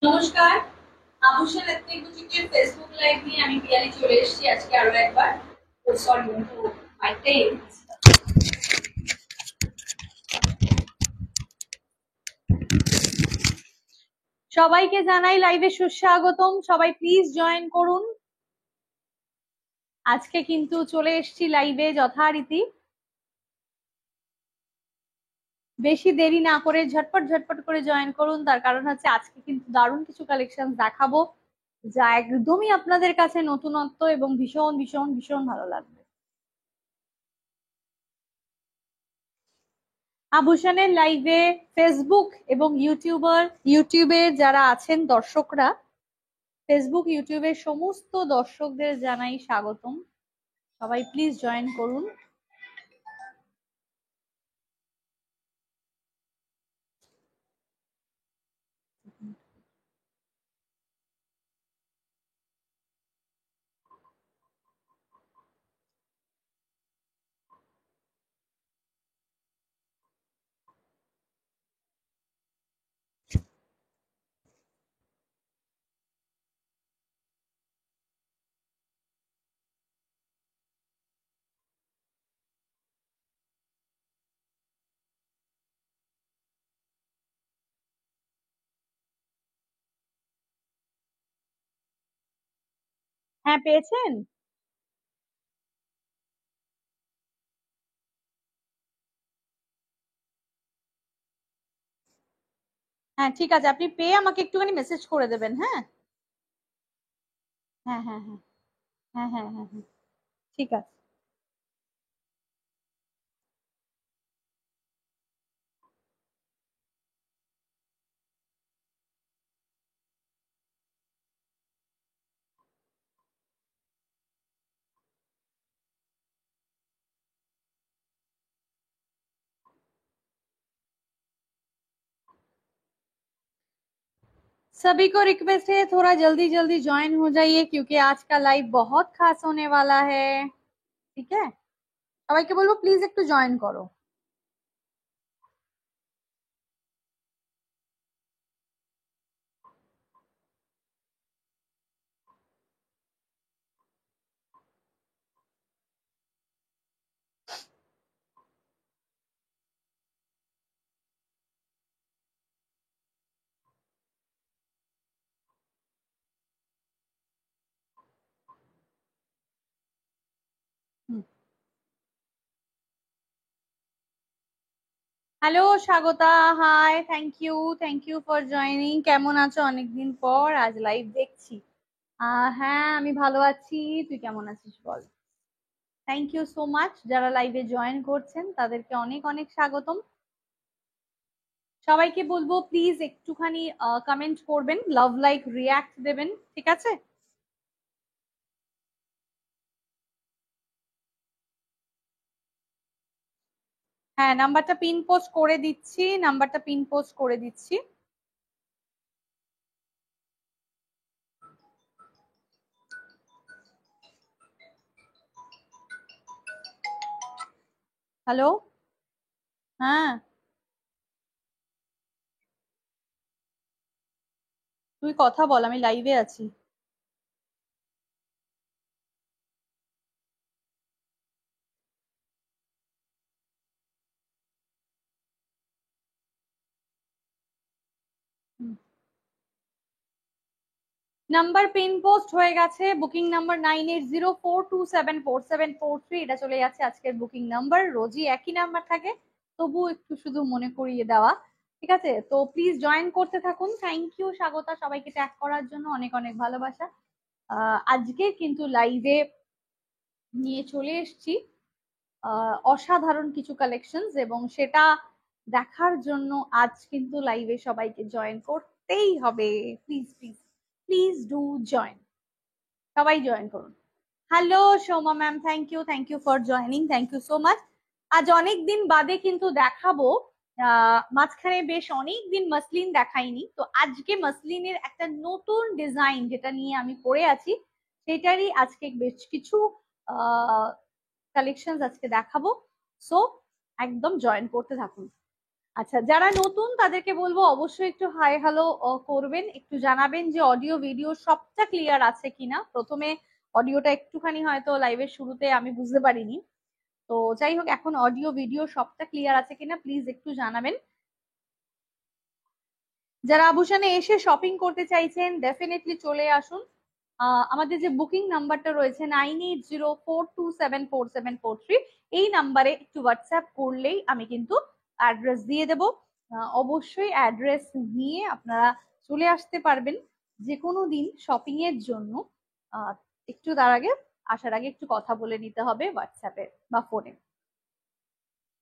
নমস্কার। আবুশের ethnic বুটিকের Facebook live নিয়ে আমি পিয়ালি চলে এসেছি আজকে আরো একবার। ও সরি, তো মাইকটাই সবাইকে জানাই লাইভে সুস্বাগতম। সবাই প্লিজ জয়েন করুন। আজকে কিন্তু চলে এসেছি লাইভে যথারীতি। বেশি দেরি না করে ঝটপট ঝটপট করে জয়েন করুন, তার কারণ হচ্ছে আজকে কিন্তু দারুণ কিছু কালেকশন দেখাবো যা একদমই আপনাদের কাছে নতুনত্ব এবং ভীষণ ভীষণ ভীষণ ভালো লাগবে। আভূষণের লাইভে ফেসবুক এবং ইউটিউবে যারা আছেন দর্শকরা, ফেসবুক ইউটিউবের সমস্ত দর্শকদের জানাই স্বাগতম। সবাই প্লিজ জয়েন করুন। হ্যাঁ, পেয়েছেন? হ্যাঁ, ঠিক আছে, আপনি পেয়ে আমাকে একটুখানি মেসেজ করে দেবেন। হ্যাঁ হ্যাঁ হ্যাঁ হ্যাঁ হ্যাঁ হ্যাঁ হ্যাঁ হ্যাঁ, ঠিক আছে। सभी को रिक्वेस्ट है थोड़ा जल्दी जल्दी ज्वाइन हो जाइए क्योंकि आज का लाइव बहुत खास होने वाला है। ठीक है, সবাইকে বলবো প্লিজ একটু জয়েন করো। Hello Swagata, hi, thank you for joining. কেমন আছো? অনেকদিন পর আজ লাইভ দেখছি। হ্যাঁ, আমি ভালো আছি। তুই কেমন আছিস বল? Thank you so much. যারা লাইভে জয়েন করছেন তাদেরকে অনেক অনেক স্বাগতম। সবাইকে বলবো প্লিজ একটুখানি কমেন্ট করবেন, লাভ লাইক রিয়াক্ট দেবেন, ঠিক আছে? হ্যাঁ, নাম্বারটা পিন পোস্ট করে দিচ্ছি, নাম্বারটা পিন পোস্ট করে দিচ্ছি। হ্যালো, হ্যাঁ, তুই কথা বল, আমি লাইভে আছি। নাম্বার পিন পোস্ট হয়ে গেছে। Booking number 9804274743। এটা চলে যাচ্ছে আজকের বুকিং নাম্বার। রোজই একই নাম্বার থাকে, তবু একটু শুধু মনে করিয়ে দেওয়া, ঠিক আছে? তো প্লিজ জয়েন করতে থাকুন। থ্যাংক ইউ স্বাগতা, সবাইকে ট্যাগ করার জন্য অনেক অনেক ভালোবাসা। আজকে কিন্তু লাইভে নিয়ে চলে এসেছি অসাধারণ কিছু কালেকশনস, এবং সেটা দেখার জন্য আজ কিন্তু লাইভে সবাইকে জয়েন করতেই হবে। Please please please do join. সবাই জয়েন করুন। Hello Soma ma'am, thank you for joining, thank you so much. আজ অনেক দিন বাদে কিন্তু দেখাবো। মাঝখানে বেশ অনেক দিন মাসলিন দেখাইনি, তো আজকে মাসলিনের একটা নতুন ডিজাইন যেটা নিয়ে আমি পড়ে আছি সেটারই আজকে বেশ কিছু কালেকশন আজকে দেখাবো। সো একদম জয়েন করতে থাকুন। আচ্ছা, যারা নতুন তাদেরকে বলবো অবশ্যই একটু হাই হ্যালো করবেন, একটু জানাবেন যে অডিও ভিডিও সবটা ক্লিয়ার আছে কিনা। প্রথমে অডিওটা একটুখানি হয়তো লাইভের শুরুতে আমি বুঝতে পারিনি, তো যাই হোক এখন অডিও ভিডিও সবটা ক্লিয়ার আছে কিনা প্লিজ একটু জানাবেন। যারা আভূষণে এসে শপিং করতে চাইছেন ডেফিনেটলি চলে আসুন। আমাদের যে বুকিং নাম্বারটা রয়েছে 9804274743, এই নাম্বারে একটু হোয়াটসঅ্যাপ করলেই আমি কিন্তু অ্যাড্রেস দিয়ে দেব। অবশ্যই অ্যাড্রেস নিয়ে আপনারা চলে আসতে পারবেন যে কোনো দিন শপিং এর জন্য। একটু তার আগে আসার আগে একটু কথা বলে নিতে হবে হোয়াটসঅ্যাপে বা ফোনে।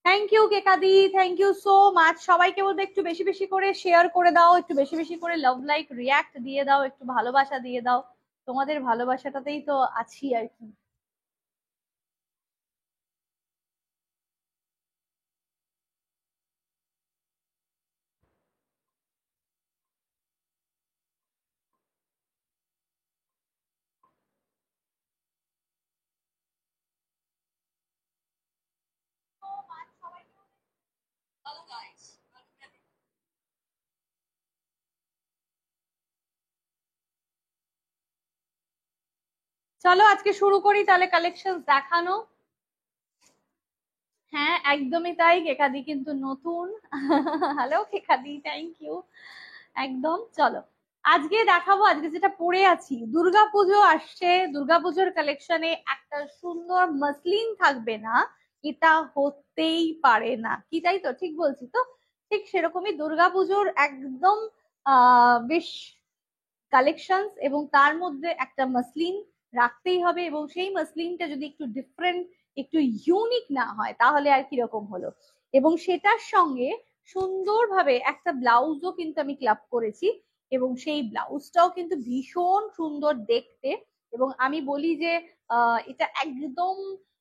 থ্যাংক ইউ কেকাদি, থ্যাংক ইউ সো মাচ। সবাইকে বলবো একটু বেশি বেশি করে শেয়ার করে দাও, একটু বেশি বেশি করে লাভ লাইক রিয়াক্ট দিয়ে দাও, একটু ভালোবাসা দিয়ে দাও। তোমাদের ভালোবাসাটাতেই তো আছি আর কি। চলো আজকে শুরু করি তাহলে কালেকশন দেখানো। হ্যাঁ একদমই তাই, কেকাদি কিন্তু নতুন। হ্যালো কেকাদি, থ্যাংক ইউ। একদম চলো আজকে দেখাবো, আজকে যেটা পরে আছি, দুর্গাপুজো আসছে, দুর্গাপুজোর কালেকশনে একটা সুন্দর মাসলিন থাকবে না এটা হতেই পারে না কি, তাই তো ঠিক বলছি তো? ঠিক সেরকমই দুর্গাপুজোর একদম বেশ কালেকশনস, এবং তার মধ্যে একটা মাসলিন রাখতেই হবে, এবং সেই মাসলিনটা যদি একটু ডিফারেন্ট একটু ইউনিক না হয় তাহলে আর কিরকম হলো। এবং সেটার সঙ্গে সুন্দরভাবে একটা ব্লাউজও কিন্তু আমি ক্লাব করেছি, এবং সেই ব্লাউজটাও কিন্তু ভীষণ সুন্দর দেখতে। এবং আমি বলি যে এটা একদম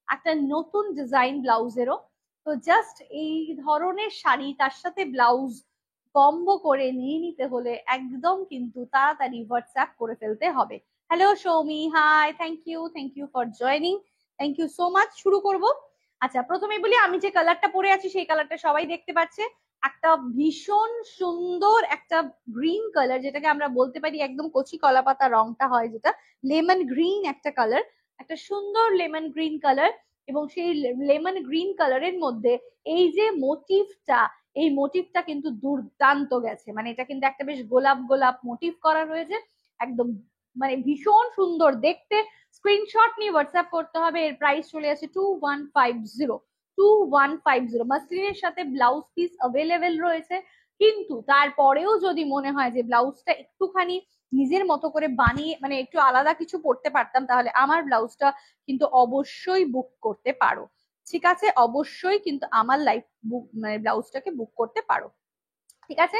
একটা নতুন ডিজাইন ব্লাউজেরও। তো জাস্ট এই ধরনের শাড়ি তার সাথে ব্লাউজ কম্বো করে নিয়ে নিতে হলে একদম কিন্তু তাড়াতাড়ি হোয়াটসঅ্যাপ করে ফেলতে হবে। Hello Soumi, hi, thank you for joining, thank you so much. শুরু করব। আচ্ছা প্রথমে বলি, আমি যে কালারটা পরে আছি সেই কালারটা সবাই দেখতে পাচ্ছে, একটা ভীষণ সুন্দর একটা গ্রিন কালার, যেটাকে আমরা বলতে পারি একদম কচি কলা পাতা রংটা হয় যেটা, লেমন গ্রিন একটা কালার, একটা সুন্দর লেমন গ্রিন কালার। এবং সেই লেমন গ্রিন কালারের মধ্যে এই যে মোটিভটা, এই মোটিভটা কিন্তু দুর্দান্ত গেছে, মানে এটা কিন্তু একটা বেশ গোলাপ গোলাপ মোটিভ করা রয়েছে, একদম মানে ভীষণ সুন্দর দেখতে। স্ক্রিনশট নিয়ে হোয়াটসঅ্যাপ করতে হবে। এর প্রাইস চলে আছে 2150, 2150। মাসলিনের সাথে ব্লাউজ পিস অ্যাভেলেবেল রয়েছে, কিন্তু তারপরেও যদি মনে হয় যে ব্লাউজটা একটুখানি নিজের মতো করে বানিয়ে মানে একটু আলাদা কিছু পড়তে পারতাম, তাহলে আমার ব্লাউজটা কিন্তু অবশ্যই বুক করতে পারো। ঠিক আছে, অবশ্যই কিন্তু আমার লাইফ বুক মানে ব্লাউজটাকে বুক করতে পারো। ঠিক আছে।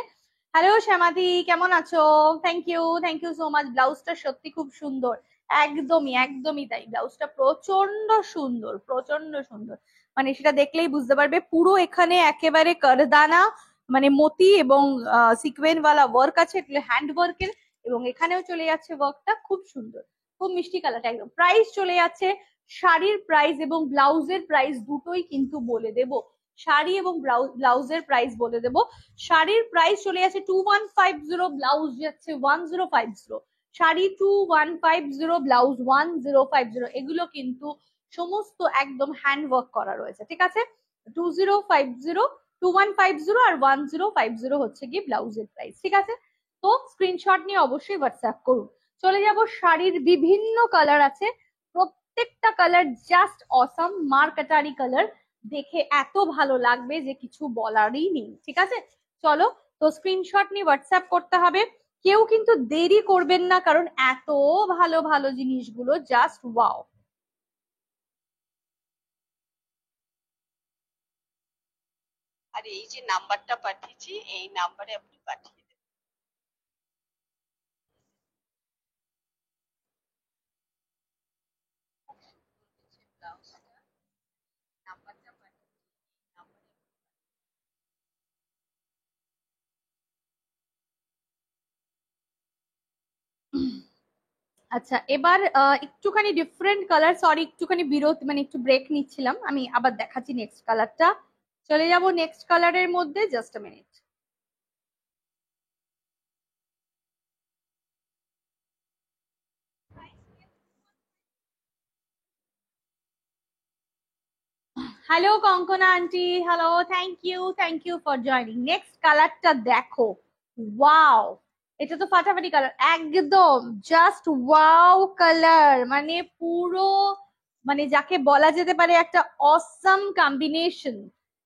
হ্যালো শ্যামাদি, কেমন আছো? Thank you so much. ব্লাউজটা সত্যি খুব সুন্দর, একদমই একদমই তাই, ব্লাউজটা প্রচন্ড সুন্দর, প্রচন্ড সুন্দর। মানে সেটা দেখলেই বুঝতে পারবে, পুরো এখানে একেবারে করদানা মানে মতি এবং সিকোয়েন্স ওয়ালা ওয়ার্ক আছে, এগুলো হ্যান্ড ওয়ার্কের, এবং এখানেও চলে যাচ্ছে ওয়ার্কটা, খুব সুন্দর, খুব মিষ্টি কালারটা একদম। প্রাইস চলে যাচ্ছে, শাড়ির প্রাইস এবং ব্লাউজের প্রাইস দুটোই কিন্তু বলে দেব, শাড়ি এবং ব্লাউজের প্রাইস বলে দেব। শাড়ির প্রাইস চলে যাচ্ছে 2150, ব্লাউজ যাচ্ছে 1050। শাড়ি 2150, ব্লাউজ 1050, এগুলো কিন্তু সমস্ত একদম হ্যান্ড ওয়ার্ক করা রয়েছে। ঠিক আছে, 2050, 2150 আর 1050 হচ্ছে কি ব্লাউজের প্রাইস। ঠিক আছে, তো স্ক্রিনশট নিয়ে অবশ্যই হোয়াটসঅ্যাপ করুন। চলে যাব, শাড়ির বিভিন্ন কালার আছে, প্রত্যেকটা কালার জাস্ট অসাম, মার্কাটারি কালার, দেখে এত ভালো লাগবে যে কিছু বলারই নেই। ঠিক আছে, চলো, তো স্ক্রিনশট নিয়ে হোয়াটসঅ্যাপ করতে হবে। কেউ কিন্তু দেরি করবেন না, কারণ এত ভালো ভালো জিনিসগুলো জাস্ট ওয়াও। আর এই যে নাম্বারটা পাঠিয়েছি এই নাম্বারে আপনি পাঠিয়ে দেবেন। ব্লাউজটা নাম্বারটা পাঠিয়েছি নাম্বারে। আচ্ছা এবার একটুখানি ডিফারেন্ট কালার, সরি একটুখানি বিরতি মানে একটু ব্রেক নিচ্ছিলাম, আমি আবার দেখাচ্ছি নেক্সট কালারটা। চলে যাব নেক্সট কালারের মধ্যে, just a minute. Hello Kankana aunty, hello, thank you for joining. Next কালারটা দেখো, ওয়াও, এটা তো ফাটাফাটি কালার একদম, জাস্ট ওয়াও কালার, মানে পুরো, মানে যাকে বলা যেতে পারে একটা অসাম কম্বিনেশন,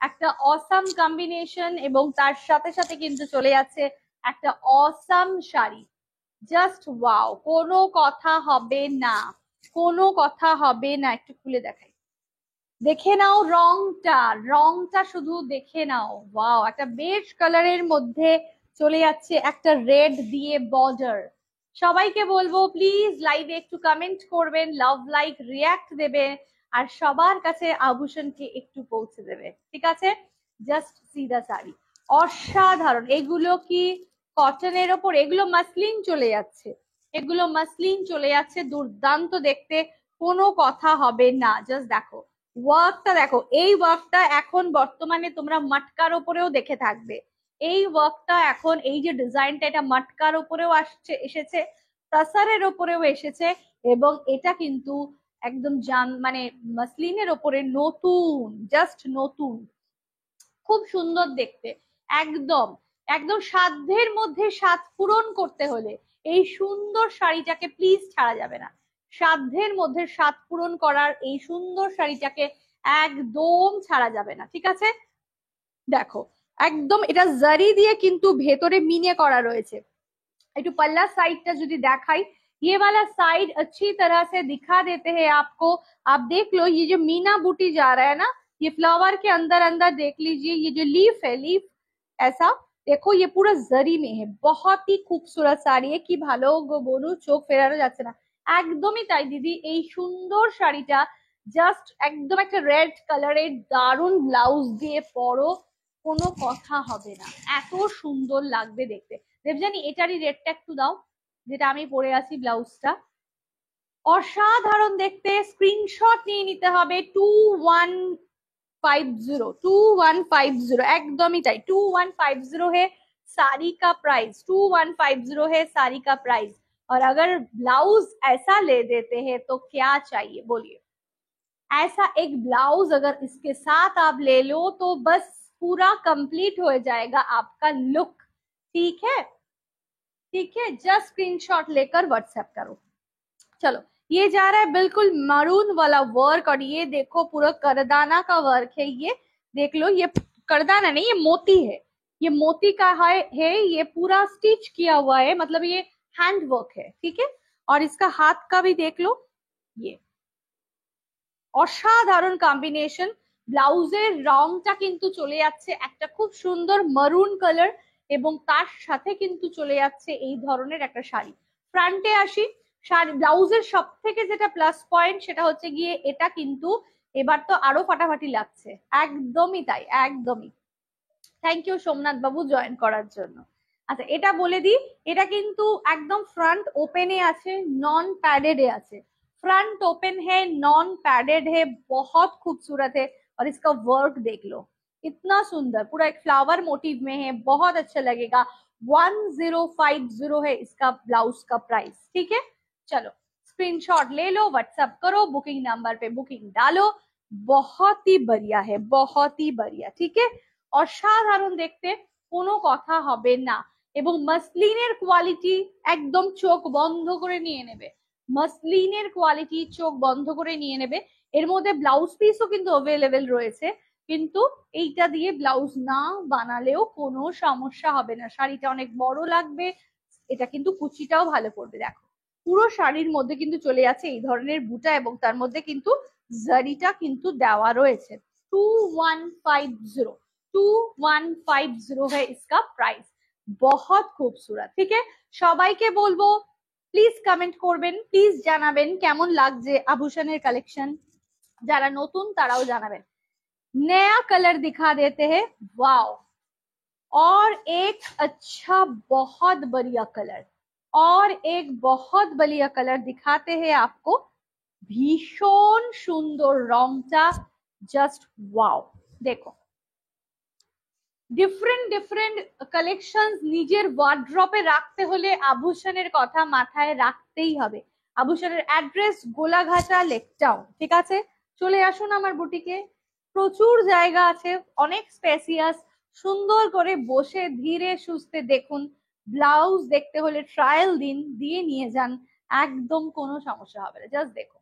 একটা অসাম কম্বিনেশন, এবং তার সাথে সাথে কিন্তু চলে যাচ্ছে একটা অসাম শাড়ি। জাস্ট ওয়াও, কোনো কথা হবে না, কোনো কথা হবে না। একটু খুলে দেখাই, দেখে নাও রংটা, রংটা শুধু দেখে নাও, ওয়াও, একটা বেজ কালারের মধ্যে চলে যাচ্ছে একটা রেড দিয়ে বর্ডার। সবাইকে বলবো প্লিজ লাইভে একটু কমেন্ট করবেন, লাভ লাইক রিয়াক্ট দেবে, আর সবার কাছে আভূষণকে একটু পৌঁছে দেবে, ঠিক আছে? জাস্ট সি দা শাড়ি, অসাধারণ। এগুলো কি কটনের ওপর, এগুলো মাসলিন চলে যাচ্ছে, এগুলো মাসলিন চলে যাচ্ছে, দুর্দান্ত দেখতে, কোনো কথা হবে না। জাস্ট দেখো ওয়ার্কটা, দেখো এই ওয়ার্কটা এখন বর্তমানে তোমরা মটকার ওপরেও দেখে থাকবে। এই ওয়ার্কটা এখন, এই যে ডিজাইনটা, এটা মটকার ওপরেও আসছে, এসেছে, তাসারের ওপরেও এসেছে, এবং এটা কিন্তু একদম মানে মাসলিনের ওপরে নতুন, জাস্ট নতুন, খুব সুন্দর দেখতে, একদম একদম সাধ্যের মধ্যে সাধ পূরণ করতে হলে এই সুন্দর শাড়িটাকে প্লিজ ছাড়া যাবে না। সাধ্যের মধ্যে সাধ পূরণ করার এই সুন্দর শাড়িটাকে একদম ছাড়া যাবে না, ঠিক আছে? দেখো একদম এটা জারি দিয়ে কিন্তু ভেতরে মিনে করা রয়েছে। একটু पल्ला साइड टा যদি দেখাই, ये वाला साइड अच्छी तरह से दिखा देते हैं आपको। आप देख लो, ये जो मीना बूटी जा रहा है ना, ये फ्लावर के अंदर अंदर देख लीजिए, ये जो लीफ है, लीफ ऐसा देखो, ये पूरा जरी में है, बहुत ही खूबसूरत শাড়ি। কি ভালো গো বনু, চোখ ফেরানো যাচ্ছে না। একদমই তাই দিদি, এই সুন্দর শাড়িটা জাস্ট একদম একটা রেড কালারের দারুন ব্লাউজ দিয়ে পরো, কোনো কথা হবে না, এত সুন্দর লাগবে দেখতে। দেবজানি এটারই রেটটা একটু দাও, যেটা আমি পরে আছি ব্লাউজটা, অসাধারণ দেখতে। স্ক্রিনশট নিয়ে নিতে হবে 2150, একদমই তাই, 2150 है साड़ी का प्राइस, 2150 है साड़ी का प्राइस। और अगर ब्लाउज ऐसा ले देते हैं तो क्या चाहिए बोलिए। ऐसा एक ब्लाउज अगर इसके साथ आप ले लो तो बस पूरा कंप्लीट हो जाएगा आपका लुक, ठीक है? ठीक है, जस्ट स्क्रीनशॉट लेकर व्हाट्सएप करो। चलो, ये जा रहा है बिल्कुल मरून वाला वर्क, और ये देखो पूरा करदाना का वर्क है, ये देख लो, ये करदाना नहीं, ये मोती है, ये मोती का है, ये पूरा स्टिच किया हुआ है, मतलब ये हैंड वर्क है, ठीक है? और इसका हाथ का भी देख लो, ये অসাধারণ কম্বিনেশন। ব্লাউজের রংটা কিন্তু চলে যাচ্ছে একটা খুব সুন্দর মারুন কালার, এবং তার সাথে কিন্তু চলে যাচ্ছে এই ধরনের একটা শাড়ি। ফ্রন্টে আসি, শাড়ি ব্লাউজের সব থেকে যেটা প্লাস পয়েন্ট সেটা হচ্ছে গিয়ে এটা কিন্তু এবার তো আরো ফাটাফাটি লাগছে, একদমই তাই, একদমই। Thank you Somnath Babu join করার জন্য। আচ্ছা এটা বলে দিই, এটা কিন্তু একদম ফ্রন্ট ওপেনে আছে, নন पैडेड আছে, फ्रंट ओपन है, नॉन पैडेड है, बहुत खूबसूरत है। और इसका वर्क देख लो, इतना सुंदर, पूरा एक फ्लावर मोटिव में है, बहुत अच्छा लगेगा। 1050 है इसका ब्लाउज का प्राइस, ठीक है? चलो स्क्रीनशॉट ले लो, व्हाट्सएप करो, बुकिंग नंबर पे बुकिंग डालो। बहुत ही बढ़िया है, बहुत ही बढ़िया, ठीक है? অসাধারণ দেখতে, কোনো কথা হবে না। এবং মাসলিনের কোয়ালিটি একদম চোখ বন্ধ করে নিয়ে নেবে, মাসলিনের কোয়ালিটি চোখ বন্ধ করে নিয়ে নেবে। এর মধ্যে ব্লাউজ পিসও কিন্তু অ্যাভেলেবেল রয়েছে, কিন্তু এইটা দিয়ে ব্লাউজ না বানালেও কোনো সমস্যা হবে না। শাড়িটা অনেক বড় লাগবে, এটা কিন্তু কুচিটাও ভালো করবে। দেখো পুরো শাড়ির মধ্যে কিন্তু চলে যাচ্ছে এই ধরনের বুটা, এবং তার মধ্যে কিন্তু জারিটা কিন্তু দেওয়া রয়েছে। 2150, 2150 है इसका प्राइस, बहुत खूबसूरत, ठीक है? সবাইকে বলবো প্লিজ কমেন্ট করবেন, প্লিজ জানাবেন কেমন লাগছে আভূষণের কালেকশন, যারা নতুন তারাও জানাবেন। नया कलर दिखा देते हैं, वाओ, और एक अच्छा बहुत बढ़िया कलर, और एक बहुत बढ़िया कलर दिखाते हैं आपको। ভীষণ সুন্দর রংটা, জাস্ট ওয়াও, দেখো ডিফারেন্ট ডিফারেন্ট কালেকশনস নিজের ওয়ার্ড্রপে রাখতে হলে আভূষণের কথা মাথায় রাখতেই হবে। আভূষণের অ্যাড্রেস গোলাঘাটা লেকটাউন, ঠিক আছে? চলে আসুন আমার বুটিকে, প্রচুর জায়গা আছে, অনেক স্পেসিয়াস। সুন্দর করে বসে ধীরে সুস্থে দেখুন। ব্লাউজ দেখতে হলে ট্রায়াল দিন, দিয়ে নিয়ে যান, একদম কোনো সমস্যা হবে না। জাস্ট দেখুন,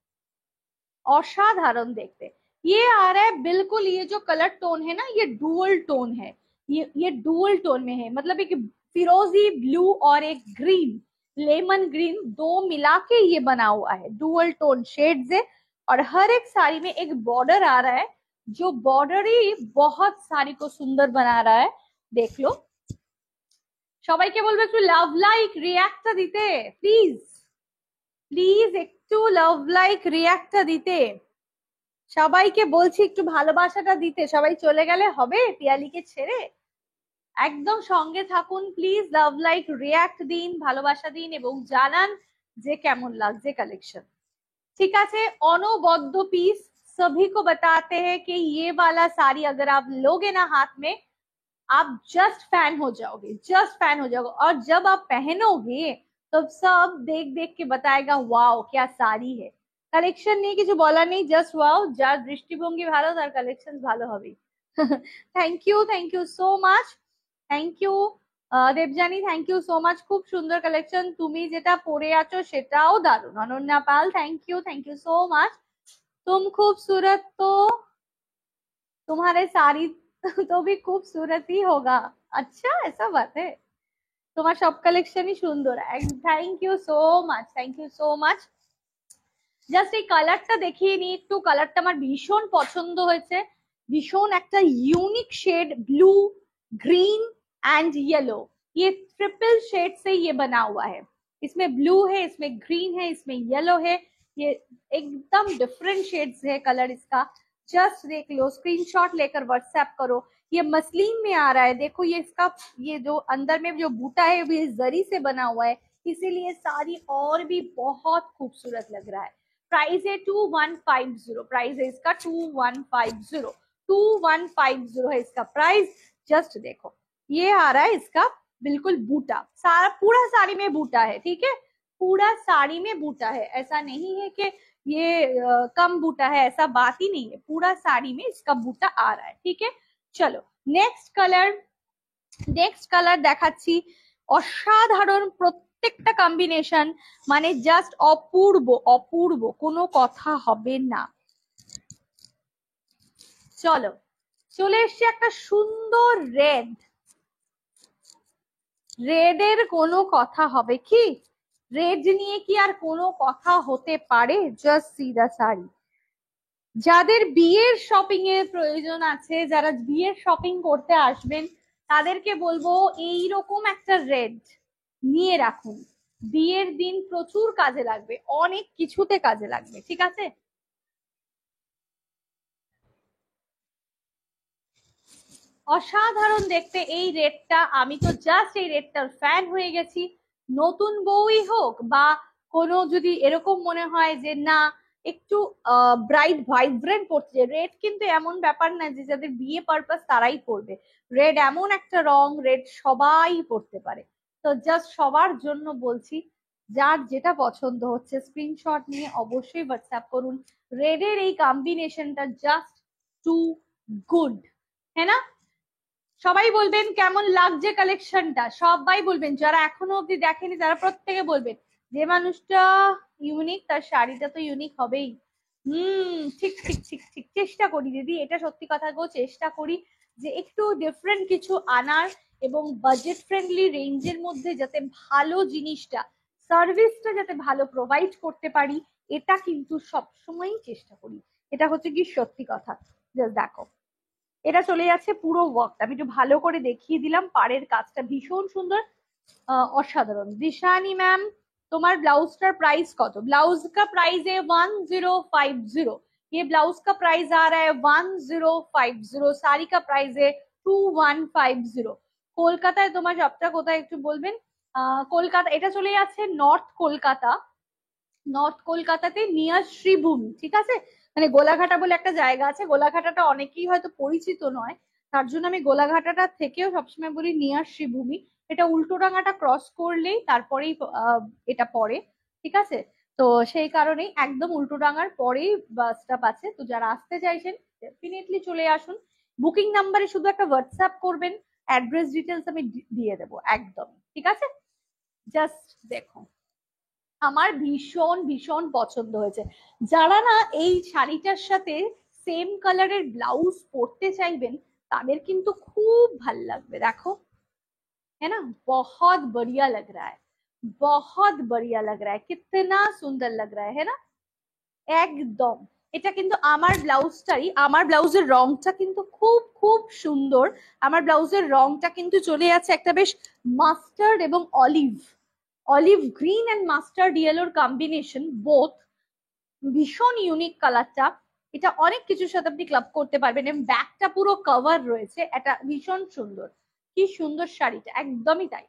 असाधारण देखते। ये आ रहा है बिल्कुल, ये जो कलर टोन है ना, ये डुअल टोन है। ये डुअल टोन में है, मतलब एक फिरोजी ब्लू और एक ग्रीन, लेमन ग्रीन, दो मिला के ये बना हुआ है, डुअल टोन शेड्स है। और हर एक साड़ी में एक बॉर्डर आ रहा है, जो बॉर्डर ही बहुत साड़ी को सुंदर बना रहा है। देख लो, সবাইকে বলবো একটু লাভ লাইক রিয়াক্টটা দিতে, প্লিজ প্লিজ একটু লাভ লাইক রিয়াক্টটা দিতে। সবাইকে বলছি একটু ভালোবাসাটা দিতে, সবাই চলে গেলে হবে পিয়ালিকে ছেড়ে। একদম সঙ্গে থাকুন প্লিজ, লাভ লাইক রিয়াক্ট দিন, ভালোবাসা দিন এবং জানান যে কেমন লাগছে কালেকশন। ठीक है, अनबद्ध पीस सभी को बताते हैं कि ये वाला साड़ी अगर आप लोगे ना हाथ में, आप जस्ट फैन हो जाओगे, जस्ट फैन हो जाओगे। और जब आप पहनोगे तो सब देख देख के बताएगा वाओ क्या साड़ी है। কালেকশন নিয়ে কিছু বলার নেই, জাস্ট ওয়াও। যার দৃষ্টিভঙ্গি ভালো তার কালেকশন ভালো হবেই। Thank you so much, thank you Debjani, thank you so much. খুব সুন্দর কালেকশন, তুমি যেটা পরে আছো সেটাও দারুণ। Ananya Pal, thank you so much. तुम खूबसूरत तो तुम्हारे साड़ी तो भी खूबसूरत ही होगा। अच्छा, ऐसा बात है? তোমার সব কালেকশনই সুন্দর। Thank you so much, thank you so much. Just এই কালারটা দেখিয়ে নি একটু, কালারটা আমার ভীষণ পছন্দ হয়েছে। भीषण একটা unique shade, blue green and yellow, ये ट्रिपल शेड से ये बना हुआ है। इसमें ब्लू है, इसमें ग्रीन है, इसमें येलो है। ये एकदम डिफरेंट शेड्स है कलर इसका। जस्ट देख लो, स्क्रीनशॉट लेकर व्हाट्सएप करो। ये मसलिन में आ रहा है, देखो ये इसका, ये जो अंदर में जो बूटा है वो जरी से बना हुआ है, इसीलिए साड़ी और भी बहुत खूबसूरत लग रहा है। प्राइस है 2150, प्राइस है इसका 2150, 2150 है इसका प्राइस। जस्ट देखो, ये आ रहा है इसका बिल्कुल बूटा, सारा पूरा साड़ी में बूटा है, ठीक है? पूरा साड़ी में बूटा है, ऐसा नहीं है कि ये कम बूटा है, ऐसा बात ही नहीं है। पूरा साड़ी में इसका बूटा आ रहा है, ठीक है? चलो नेक्स्ट कलर দেখাচ্ছি। অসাধারণ প্রত্যেকটা কম্বিনেশন, মানে জাস্ট অপূর্ব অপূর্ব, কোনো কথা হবে না। চলো, চলে এসছে একটা সুন্দর রেড, রেডের কোনো কথা হবে কি? রেড নিয়ে কি আর কোনো কথা হতে পারে? জাস্ট সি দা শাড়ি। যাদের বিয়ের শপিং এর প্রয়োজন আছে, যারা বিয়ের শপিং করতে আসবেন, তাদেরকে বলবো এইরকম একটা রেড নিয়ে রাখুন। বিয়ের দিন প্রচুর কাজে লাগবে, অনেক কিছুতে কাজে লাগবে, ঠিক আছে? অসাধারণ দেখতে এই রেডটা, আমি তো জাস্ট এই রেডটার ফ্যান হয়ে গেছি। নতুন বউই হোক বা কোনো যদি এরকম মনে হয় যে না একটু ব্রাইট ভাইব্রেন্ট পড়ছে, রেড কিন্তু এমন ব্যাপার না যে যাদের বিয়ে পারপাস তারাই পরবে। রেড এমন একটা রং, রেড সবাই পরতে পারে। তো জাস্ট সবার জন্য বলছি, যার যেটা পছন্দ হচ্ছে স্ক্রিনশট নিয়ে অবশ্যই হোয়াটসঅ্যাপ করুন। রেডের এই কম্বিনেশনটা জাস্ট টু গুড, হ্যাঁ না? সবাই বলবেন কেমন লাগছে কালেকশনটা, সবাই বলবেন। যারা এখনো অব্দি দেখেনি তারা প্রত্যেকে বলবেন। যে মানুষটা ইউনিক তার শাড়িটা তো ইউনিক হবেই। ঠিক ঠিক ঠিক ঠিক, চেষ্টা করি দিদি, এটা সত্যি কথা গো, চেষ্টা করি যে একটু ডিফারেন্ট কিছু আনার এবং বাজেট ফ্রেন্ডলি রেঞ্জের মধ্যে যাতে ভালো জিনিসটা, সার্ভিসটা যাতে ভালো প্রোভাইড করতে পারি, এটা কিন্তু সবসময়ই চেষ্টা করি। এটা হচ্ছে কি সত্যি কথা। জাস্ট দেখো, এটা চলে যাচ্ছে পুরো ওয়ার্কটা, আমি একটু ভালো করে দেখিয়ে দিলাম। পাড়ের কাজটা ভীষণ সুন্দর, অসাধারণ। দিশানি ম্যাম, তোমার ব্লাউজটার প্রাইস কত? ব্লাউজ का प्राइस है 1050, ये ब्लाउज का प्राइस आ रहा है 1050, साड़ी का प्राइस है 2150। কলকাতায় তোমার সবটা কোথায় একটু বলবেন? কলকাতা, এটা চলে যাচ্ছে নর্থ কলকাতা, নর্থ কলকাতাতে নিয়ার শ্রীভূমি, ঠিক আছে? মানে গোলাঘাটা বলে একটা জায়গা আছে, গোলাঘাটাটা অনেকেই হয়তো পরিচিত নয়, তার জন্য আমি গোলাঘাটাটা থেকেও সবসময় বলি নিয়ার শ্রীভূমি। এটা উল্টোডাঙাটা ক্রস করলেই তারপরেই এটা পড়ে, ঠিক আছে? তো সেই কারণেই একদম উল্টোডাঙার পরেই বাস স্টপ আছে। তো যারা আসতে চাইছেন ডেফিনেটলি চলে আসুন। বুকিং নাম্বারে শুধু একটা হোয়াটসঅ্যাপ করবেন, অ্যাড্রেস ডিটেলস আমি দিয়ে দেবো একদম, ঠিক আছে? জাস্ট দেখো, আমার ভীষণ ভীষণ পছন্দ হয়েছে। যারা না এই শাড়িটার সাথে সেম কালারের ব্লাউজ পরতে চাইবেন তাদের কিন্তু খুব ভাল লাগবে। দেখো, है ना, बहुत बढ़िया लग रहा है, बहुत बढ़िया लग रहा है, कितना सुंदर लग रहा है ना? একদম। এটা কিন্তু আমার ব্লাউজটাই, আমার ব্লাউজের রংটা কিন্তু খুব খুব সুন্দর। আমার ব্লাউজের রংটা কিন্তু চলে যাচ্ছে একটা বেশ মাস্টার্ড এবং olive, olive green and mustard ইয়েলোর কম্বিনেশন, বোথ ভীষণ ইউনিক কালারটা। এটা অনেক কিছুর সাথে আপনি ক্লাব করতে পারবেন এবং ব্যাকটা পুরো কভার রয়েছে, এটা ভীষণ সুন্দর। কি সুন্দর শাড়িটা, একদমই তাই।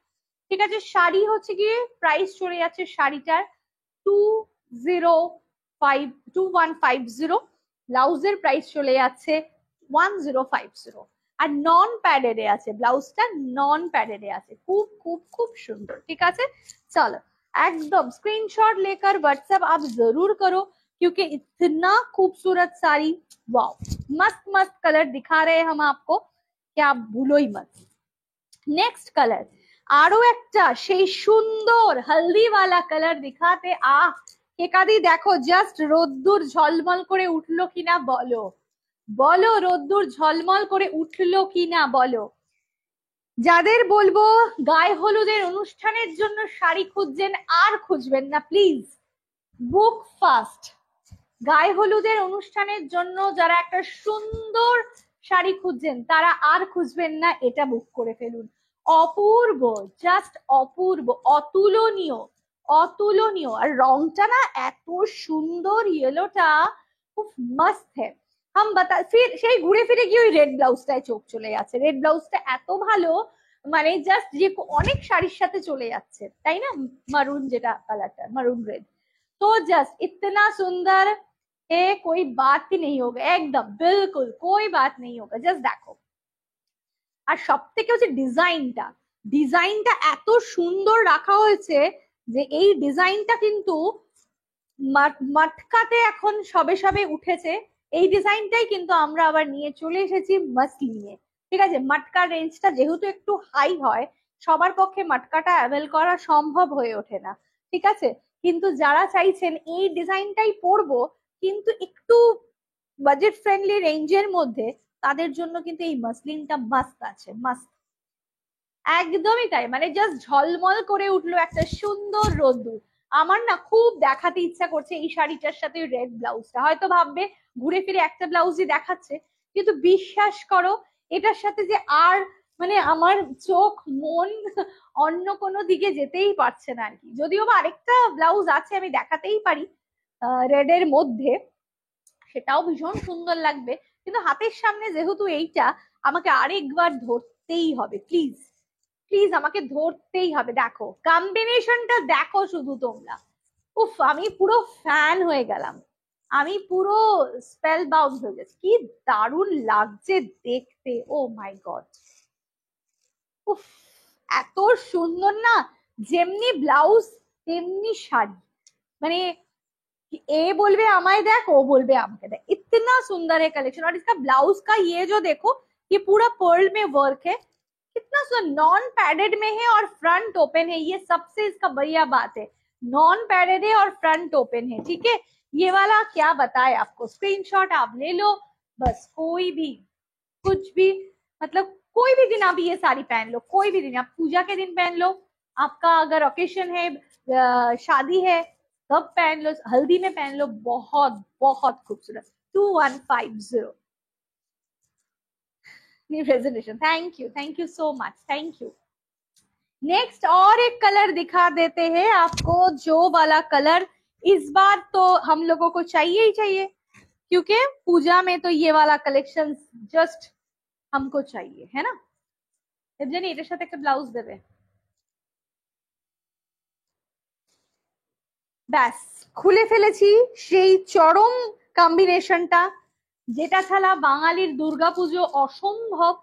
ঠিক আছে, শাড়ি হচ্ছে গিয়ে প্রাইস চলে যাচ্ছে শাড়িটার 2150। ব্লাউজের প্রাইস চলে যাচ্ছে 1050। আর নন প্যাডেডে আছে ব্লাউজটা, নন প্যাডেডে আছে, খুব খুব খুব সুন্দর। ঠিক আছে, চলো एकदम स्क्रीनशॉट लेकर व्हाट्सएप आप जरूर करो, क्योंकि इतना खूबसूरत साड़ी, वाओ, मस्त मस्त कलर दिखा रहे हैं हम आपको, कि आप भूलो ही मत। नेक्स्ट कलर আরো একটা সেই সুন্দর হলদিওয়ালা কালার দেখাতে, কেকাদি দেখো জাস্ট রোদ্দুর ঝলমল করে উঠলো কিনা বলো, বলো রোদ্দুর ঝলমল করে উঠলো কিনা বলো। যাদের বলবো গায়ে হলুদের অনুষ্ঠানের জন্য শাড়ি খুঁজছেন আর খুঁজবেন না, প্লিজ বুক ফাস্ট। গায়ে হলুদের অনুষ্ঠানের জন্য যারা একটা সুন্দর শাড়ি খুঁজছেন তারা আর খুঁজবেন না, এটা বুক করে ফেলুন। অপূর্ব, জাস্ট অপূর্ব, অতুলনীয়, অতুলনীয়। আর রংটা না এত সুন্দর, ইয়েলোটা খুব মাস্ত হ্যাঁ। হাম বাতা ফির সেই ঘুরে ফিরে গিয়ে ওই রেড ব্লাউজটায় চোখ চলে যাচ্ছে। রেড ব্লাউজটা এত ভালো, মানে জাস্ট যে অনেক শাড়ির সাথে চলে যাচ্ছে, তাই না? মারুন, যেটা কালারটা মারুন রেড, तो जस्ट इतना सुंदर है, कोई बात ही नहीं होगा, एकदम बिल्कुल कोई बात नहीं होगा। জাস্ট দেখো, আর সব থেকে হচ্ছে ডিজাইনটা, ডিজাইনটা এত সুন্দর রাখা হয়েছে যে এই ডিজাইনটা কিন্তু মটকাতে এখন সবে সবে উঠেছে। এই ডিজাইনটাই কিন্তু আমরা আবার নিয়ে চলে এসেছি মাসলিনে। ঠিক আছে, মটকা রেঞ্জটা যেহেতু একটু হাই হয়, সবার পক্ষে মটকাটা অ্যাভেল করা সম্ভব হয়ে ওঠে না, ঠিক আছে? কিন্তু যারা চাইছেন এই ডিজাইনটাই পরবো কিন্তু একটু বাজেট ফ্রেন্ডলি রেঞ্জের মধ্যে, তাদের জন্য কিন্তু এই মাসলিনটা মাস্ত আছে, মাস্ত, একদমই তাই। মানে জাস্ট ঝলমল করে উঠলো একটা সুন্দর রোদ্দুর। আমার না খুব দেখাতে ইচ্ছা করছে এই শাড়িটার সাথে রেড ব্লাউজটা। হয়তো ভাববে ঘুরে ফিরে একটা ব্লাউজই দেখাচ্ছে, কিন্তু বিশ্বাস করো এটার সাথে যে আর মানে আমার চোখ মন অন্য কোনো দিকে যেতেই পারছে না আর কি। যদিও বা আরেকটা ব্লাউজ আছে আমি দেখাতেই পারি রেড এর মধ্যে, সেটাও ভীষণ সুন্দর লাগবে, কিন্তু হাতের সামনে যেহেতু এইটা, আমাকে আরেকবার ধরতেই হবে, প্লিজ প্লিজ আমাকে ধরতেই হবে। দেখো কম্বিনেশনটা দেখো শুধু তোমরা, উফ, আমি পুরো ফ্যান হয়ে গেলাম, আমি পুরো স্পেল বাউন্ড হয়ে গেছি, কি দারুণ লাগছে দেখতে, ও মাই গড, উফ, এত সুন্দর না, যেমনি ব্লাউজ তেমনি শাড়ি। মানে ए बोलबे আমায় देख, ओ बोलबे আমাকে देख, इतना सुंदर है कलेक्शन। और इसका ब्लाउज का ये जो देखो, ये पूरा पर्ल में वर्क है, कितना सुंदर, नॉन पैडेड में है और फ्रंट ओपन है, ये सबसे इसका बढ़िया बात है, नॉन पैडेड है और फ्रंट ओपन है। ठीक है, ये वाला क्या बताए आपको, स्क्रीनशॉट आप ले लो बस, कोई भी कुछ भी, मतलब कोई भी दिन आप ये साड़ी पहन लो, कोई भी दिन, आप पूजा के दिन पहन लो, आपका अगर ओकेशन है, शादी है, तब पहन लो, हल्दी में पहन लो, बहुत बहुत खूबसूरत। 2150 presentation, thank you so much, thank you. Next और एक कलर दिखा देते हैं आपको, जो वाला कलर इस बार तो हम लोगों को चाहिए ही चाहिए, क्योंकि पूजा में तो ये वाला कलेक्शन जस्ट हमको चाहिए, है ना? জানি এটার সাথে একটা ব্লাউজ দেবে, ব্যাস খুলে ফেলেছি সেই চরম কম্বিনেশনটা, যেটা ছাড়া বাঙালির দুর্গাপুজো অসম্ভব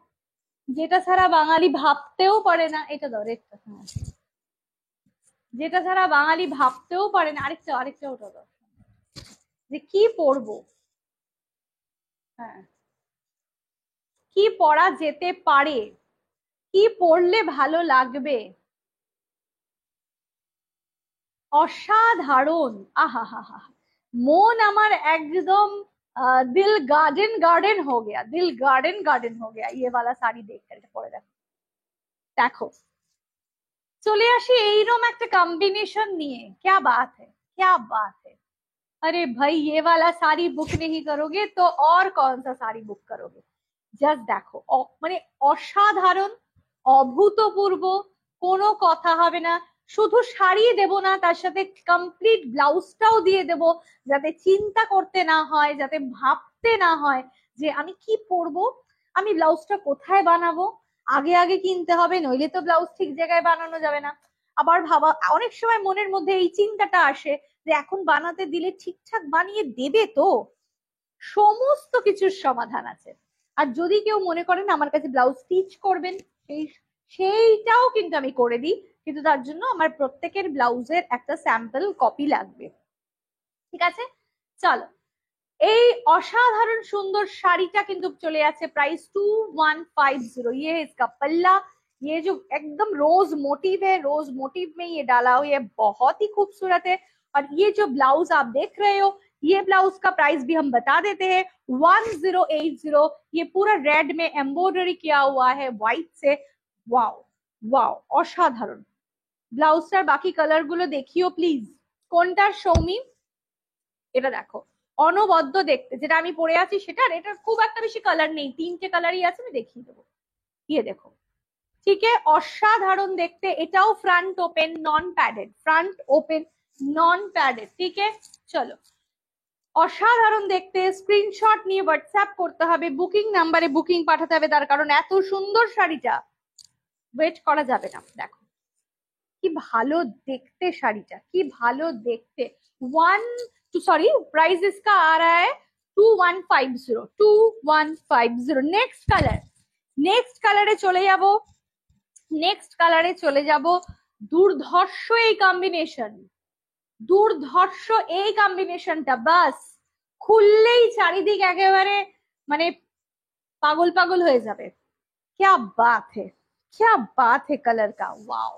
যেটা ছাড়া বাঙালি ভাবতেও পারে না, এটা দাও রেডটা, হ্যাঁ, যেটা ছাড়া বাঙালি ভাবতেও পারে না, আরেকটা আরেকটা ওটা দাও, যে কি পরবো, হ্যাঁ, কি পরা যেতে পারে, কি পরলে ভালো লাগবে, অসাধারণ, আহা হা হা, মন আমার একদম দিল গাर्डन गार्डन हो गया, दिल गार्डन गार्डन हो गया ये वाला শাড়ি দেখতে। এটা পরে দেখো, দেখো চলে আসি এইরকম একটা কম্বিনেশন নিয়ে, क्या बात है, क्या बात है। अरे भाई ये वाला साड़ी बुक नहीं करोगे तो और कौन सा साड़ी बुक करोगे। জাস্ট দেখো, মানে অসাধারণ, অভূতপূর্ব, কোনো কথা হবে না। শুধু শাড়ি দেব না, তার সাথে কমপ্লিট ব্লাউজটাও দিয়ে দেব, যাতে চিন্তা করতে না হয়, যাতে ভাবতে না হয় যে আমি কি পরবো, আমি ব্লাউজটা কোথায় বানাবো, আগে আগে কিনতে হবে, নইলে তো ব্লাউজ ঠিক জায়গায় বানানো যাবে না। আবার ভাবা, অনেক সময় মনের মধ্যে এই চিন্তাটা আসে যে এখন বানাতে দিলে ঠিকঠাক বানিয়ে দেবে তো, সমস্ত কিছুর সমাধান আছে। আর যদি কেউ মনে করেন আমার কাছে ব্লাউজ স্টিচ করবেন, সেইটাও কিন্তু আমি করে দিই, কিন্তু তার জন্য আমার প্রত্যেকের ব্লাউজের একটা স্যাম্পল কপি লাগবে, ঠিক আছে। চলো, এই অসাধারণ সুন্দর শাড়িটা কিন্তু চলে যাচ্ছে प्राइस 2150। ये है इसका पल्ला, ये जो एकदम रोज मोटिव है, रोज मोटिव में ये डाला हुआ है, बहुत ही खूबसूरत है। और ये जो ब्लाउज आप देख रहे हो, ये ब्लाउज का प्राइस भी हम बता देते हैं 1080। ये पूरा रेड में एम्ब्रॉयडरी किया हुआ है व्हाइट से, वाओ वाओ অসাধারণ। ব্লাউজটার বাকি কালার গুলো দেখিও প্লিজ, কোনটার সৌমি, এটা দেখো, অনবদ্য দেখতে, যেটা আমি পরে আছি সেটা, আর এটার খুব একটা বেশি কালার নেই, তিনটে কালারই আছে, আমি দেখিয়ে দেবো, ইয়ে দেখো, ঠিক আছে, অসাধারণ দেখতে। এটাও ফ্রন্ট ওপেন নন প্যাডেড, ফ্রন্ট ওপেন নন প্যাডেড, ঠিক আছে। চলো, অসাধারণ দেখতে, স্ক্রিনশট নিয়ে হোয়াটসঅ্যাপ করতে হবে, বুকিং নাম্বারে বুকিং পাঠাতে হবে, তার কারণ এত সুন্দর শাড়িটা ওয়েট করা যাবে না। দেখো কি ভালো দেখতে শাড়িটা, কি ভালো দেখতে। वन सॉरी, प्राइस इसका आ रहा है 2150, 2150। नेक्स्ट कलर, नेक्स्ट কালারে চলে যাব, নেক্সট কালারে চলে যাব। দুর্ধর্ষ এই কম্বিনেশন, দুর্ধর্ষ এই কম্বিনেশনটা, বাস খুললেই চারিদিক একেবারে মানে পাগল পাগল হয়ে যাবে। क्या बात है, क्या बात है कलर का, वाओ।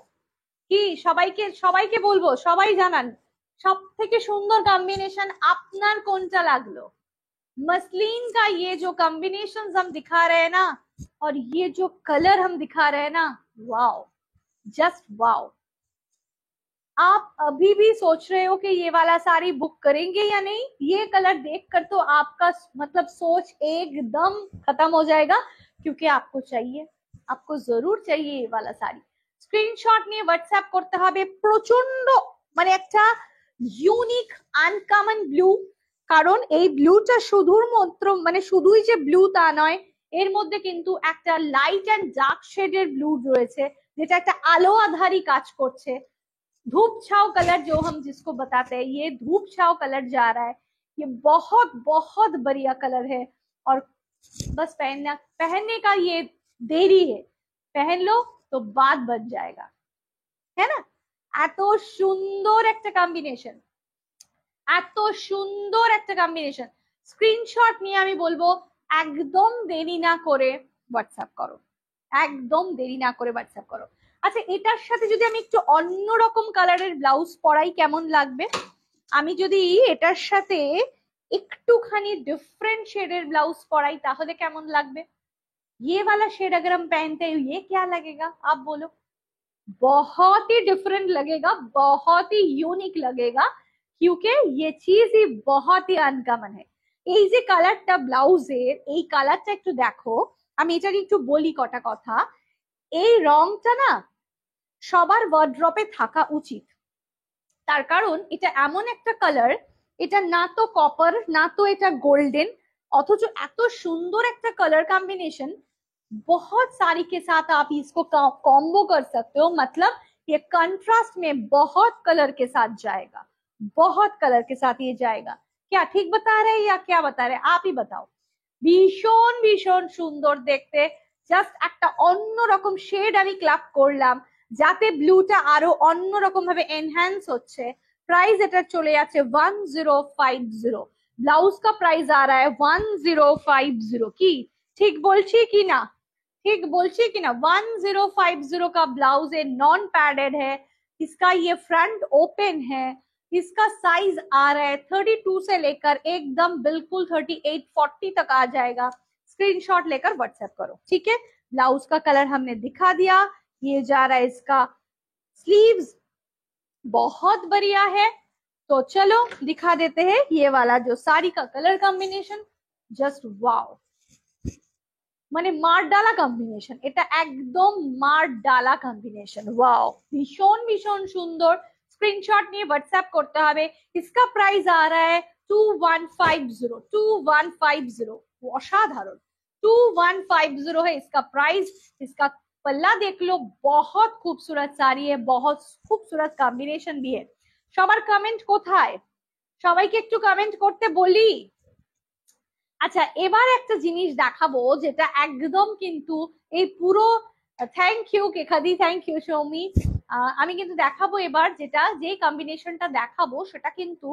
কি সবাইকে সবাইকে বলবো, সবাই জানান সব থেকে সুন্দর কম্বিনেশন আপনার কোনটা লাগলো। मसलिन का ये जो कॉम्बिनेशन हम दिखा रहे हैं ना, और ये जो कलर हम दिखा रहे हैं ना, वाओ, जस्ट वाओ। आप अभी भी सोच रहे हो कि ये वाला साड़ी बुक करेंगे या नहीं, ये कलर देखकर तो आपका मतलब सोच एकदम खत्म हो जाएगा, क्योंकि आपको चाहिए, आपको जरूर चाहिए ये वाला साड़ी। স্ক্রিনশট নিয়ে হোয়াটসঅ্যাপ করতে হবে। প্রচন্ড মানে একটা ইউনিক আনকমন ব্লু, কারণ এই ব্লুটা শুধুর মাত্র মানে শুধুই যে ব্লু তা নয়, এর মধ্যে কিন্তু একটা লাইট এন্ড ডার্ক শেডের ব্লু রয়েছে, যেটা একটা আলো আধারি কাজ করছে। धूप छाव कलर जो हम जिसको बताते हैं, ये धूप छाव कलर जा रहा है, ये बहुत बहुत बढ़िया कलर है। और बस पहनने का ये देरी है, पहन लो तो बात बन जाएगा, है ना। এত সুন্দর একটা কম্বিনেশন, এত সুন্দর একটা কম্বিনেশন। স্ক্রিনশট নিয়ে আমি বলবো একদম দেরি না করে হোয়াটসঅ্যাপ করো, একদম দেরি না করে হোয়াটসঅ্যাপ করো। আচ্ছা, এটার সাথে যদি আমি একটু অন্যরকম কালারের ব্লাউজ পরাই কেমন লাগবে, আমি যদি এটার সাথে একটুখানি ডিফারেন্ট শেডের ব্লাউজ পরাই তাহলে কেমন লাগবে। ये वाला शेड अगर हम पहनते हैं ये क्या लगेगा आप बोलो, बहुत ही डिफरेंट लगेगा, बहुत ही यूनिक लगेगा, क्योंकि ये चीज ही बहुत ही अनकमन है। এই যে কালারটা ব্লাউজের, এই কালারটা একটু দেখো, আমি এটার একটু বলি কটা কথা। এই রংটা না সবার ওয়ার্ড্রপে থাকা উচিত, তার কারণ এটা এমন একটা কালার, এটা না তো কপার না তো এটা গোল্ডেন, অথচ এত সুন্দর একটা কালার কম্বিনেশন। बहुत सारी के साथ आप इसको कॉम्बो कर सकते हो, मतलब ये कंट्रास्ट में बहुत कलर के साथ जाएगा, बहुत कलर के साथ ये जाएगा। क्या ठीक बता रहे हैं या क्या बता रहे हैं, आप ही बताओ। भीषण भीषण সুন্দর দেখতে, জাস্ট একটা অন্যরকম শেড আমি ক্লাব করলাম যাতে ব্লুটা আরো অন্যরকম ভাবে এনহ্যান্স হচ্ছে। प्राइस এটা চলে যাচ্ছে 1050। ब्लाउज का प्राइस आ रहा है 1050। কি ঠিক বলছি কি না? ठीक बोलছি कि ना 1050 का ब्लाउज है, नॉन पैडेड है, इसका ये फ्रंट ओपन है, इसका साइज आ रहा है 32 से लेकर एकदम बिल्कुल 38-40 तक आ जाएगा। स्क्रीनशॉट लेकर व्हाट्सएप करो, ठीक है। ब्लाउज का कलर हमने दिखा दिया। ये जा रहा है इसका स्लीव्स, बहुत बढ़िया है। तो चलो दिखा देते हैं ये वाला जो साड़ी का कलर कॉम्बिनेशन। जस्ट वाओ, মানে মার ডালা কম্বিনেশন, এটা একদম মার ডালা কম্বিনেশন। ওয়াও, ভীষণ ভীষণ সুন্দর। স্ক্রিনশট নিয়ে হোয়াটসঅ্যাপ করতে হবে। इसका प्राइस आ रहा है 2150। 2150 অসাধারণ। 2150 है इसका प्राइस। इसका पल्ला देख लो, बहुत खूबसूरत साड़ी है, बहुत खूबसूरत कॉम्बिनेशन भी है। সবার কমেন্ট কোথায়? সবাইকে একটু কমেন্ট করতে বলি। আচ্ছা, এবার একটা জিনিস দেখাবো যেটা একদম কিন্তু এই পুরো, থ্যাংক ইউ কেখাদি, থ্যাংক ইউ সৌমি। আমি কিন্তু দেখাবো এবার যেটা, যে কম্বিনেশনটা দেখাবো সেটা কিন্তু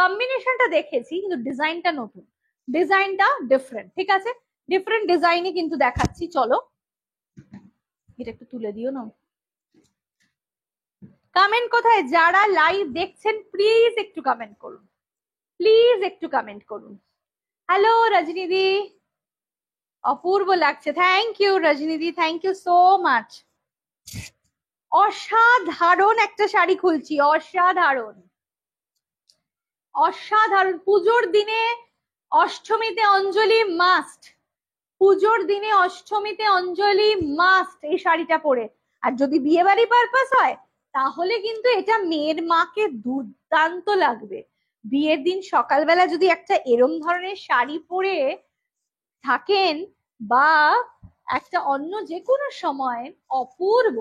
কম্বিনেশনটা দেখেছি কিন্তু ডিজাইনটা নতুন, ডিজাইনটা ডিফারেন্ট, ঠিক আছে। ডিফারেন্ট ডিজাইনে কিন্তু দেখাচ্ছি, চলো এটা একটু তুলে দিও না। কমেন্ট কোথায়? যারা লাইভ দেখছেন প্লিজ একটু কমেন্ট করুন, প্লিজ একটু কমেন্ট করুন। হ্যালো রজনীদি, অপূর্ব লাগছে, থ্যাংক ইউ রজনীদি, থ্যাংক ইউ সো মাচ। অসাধারণ একটা শাড়ি খুলছি, অসাধারণ অসাধারণ। পুজোর দিনে অষ্টমীতে অঞ্জলি মাস্ট, পুজোর দিনে অষ্টমীতে অঞ্জলি মাস্ট এই শাড়িটা পরে। আর যদি বিয়ে বাড়ি পারপাস হয় তাহলে কিন্তু এটা মেয়ের মাকে দুর্দান্ত লাগবে। বিয়ের দিন সকালবেলা যদি একটা এরম ধরনের শাড়ি পরে থাকেন বা একটা অন্য যে কোনো সময়, অপূর্ব।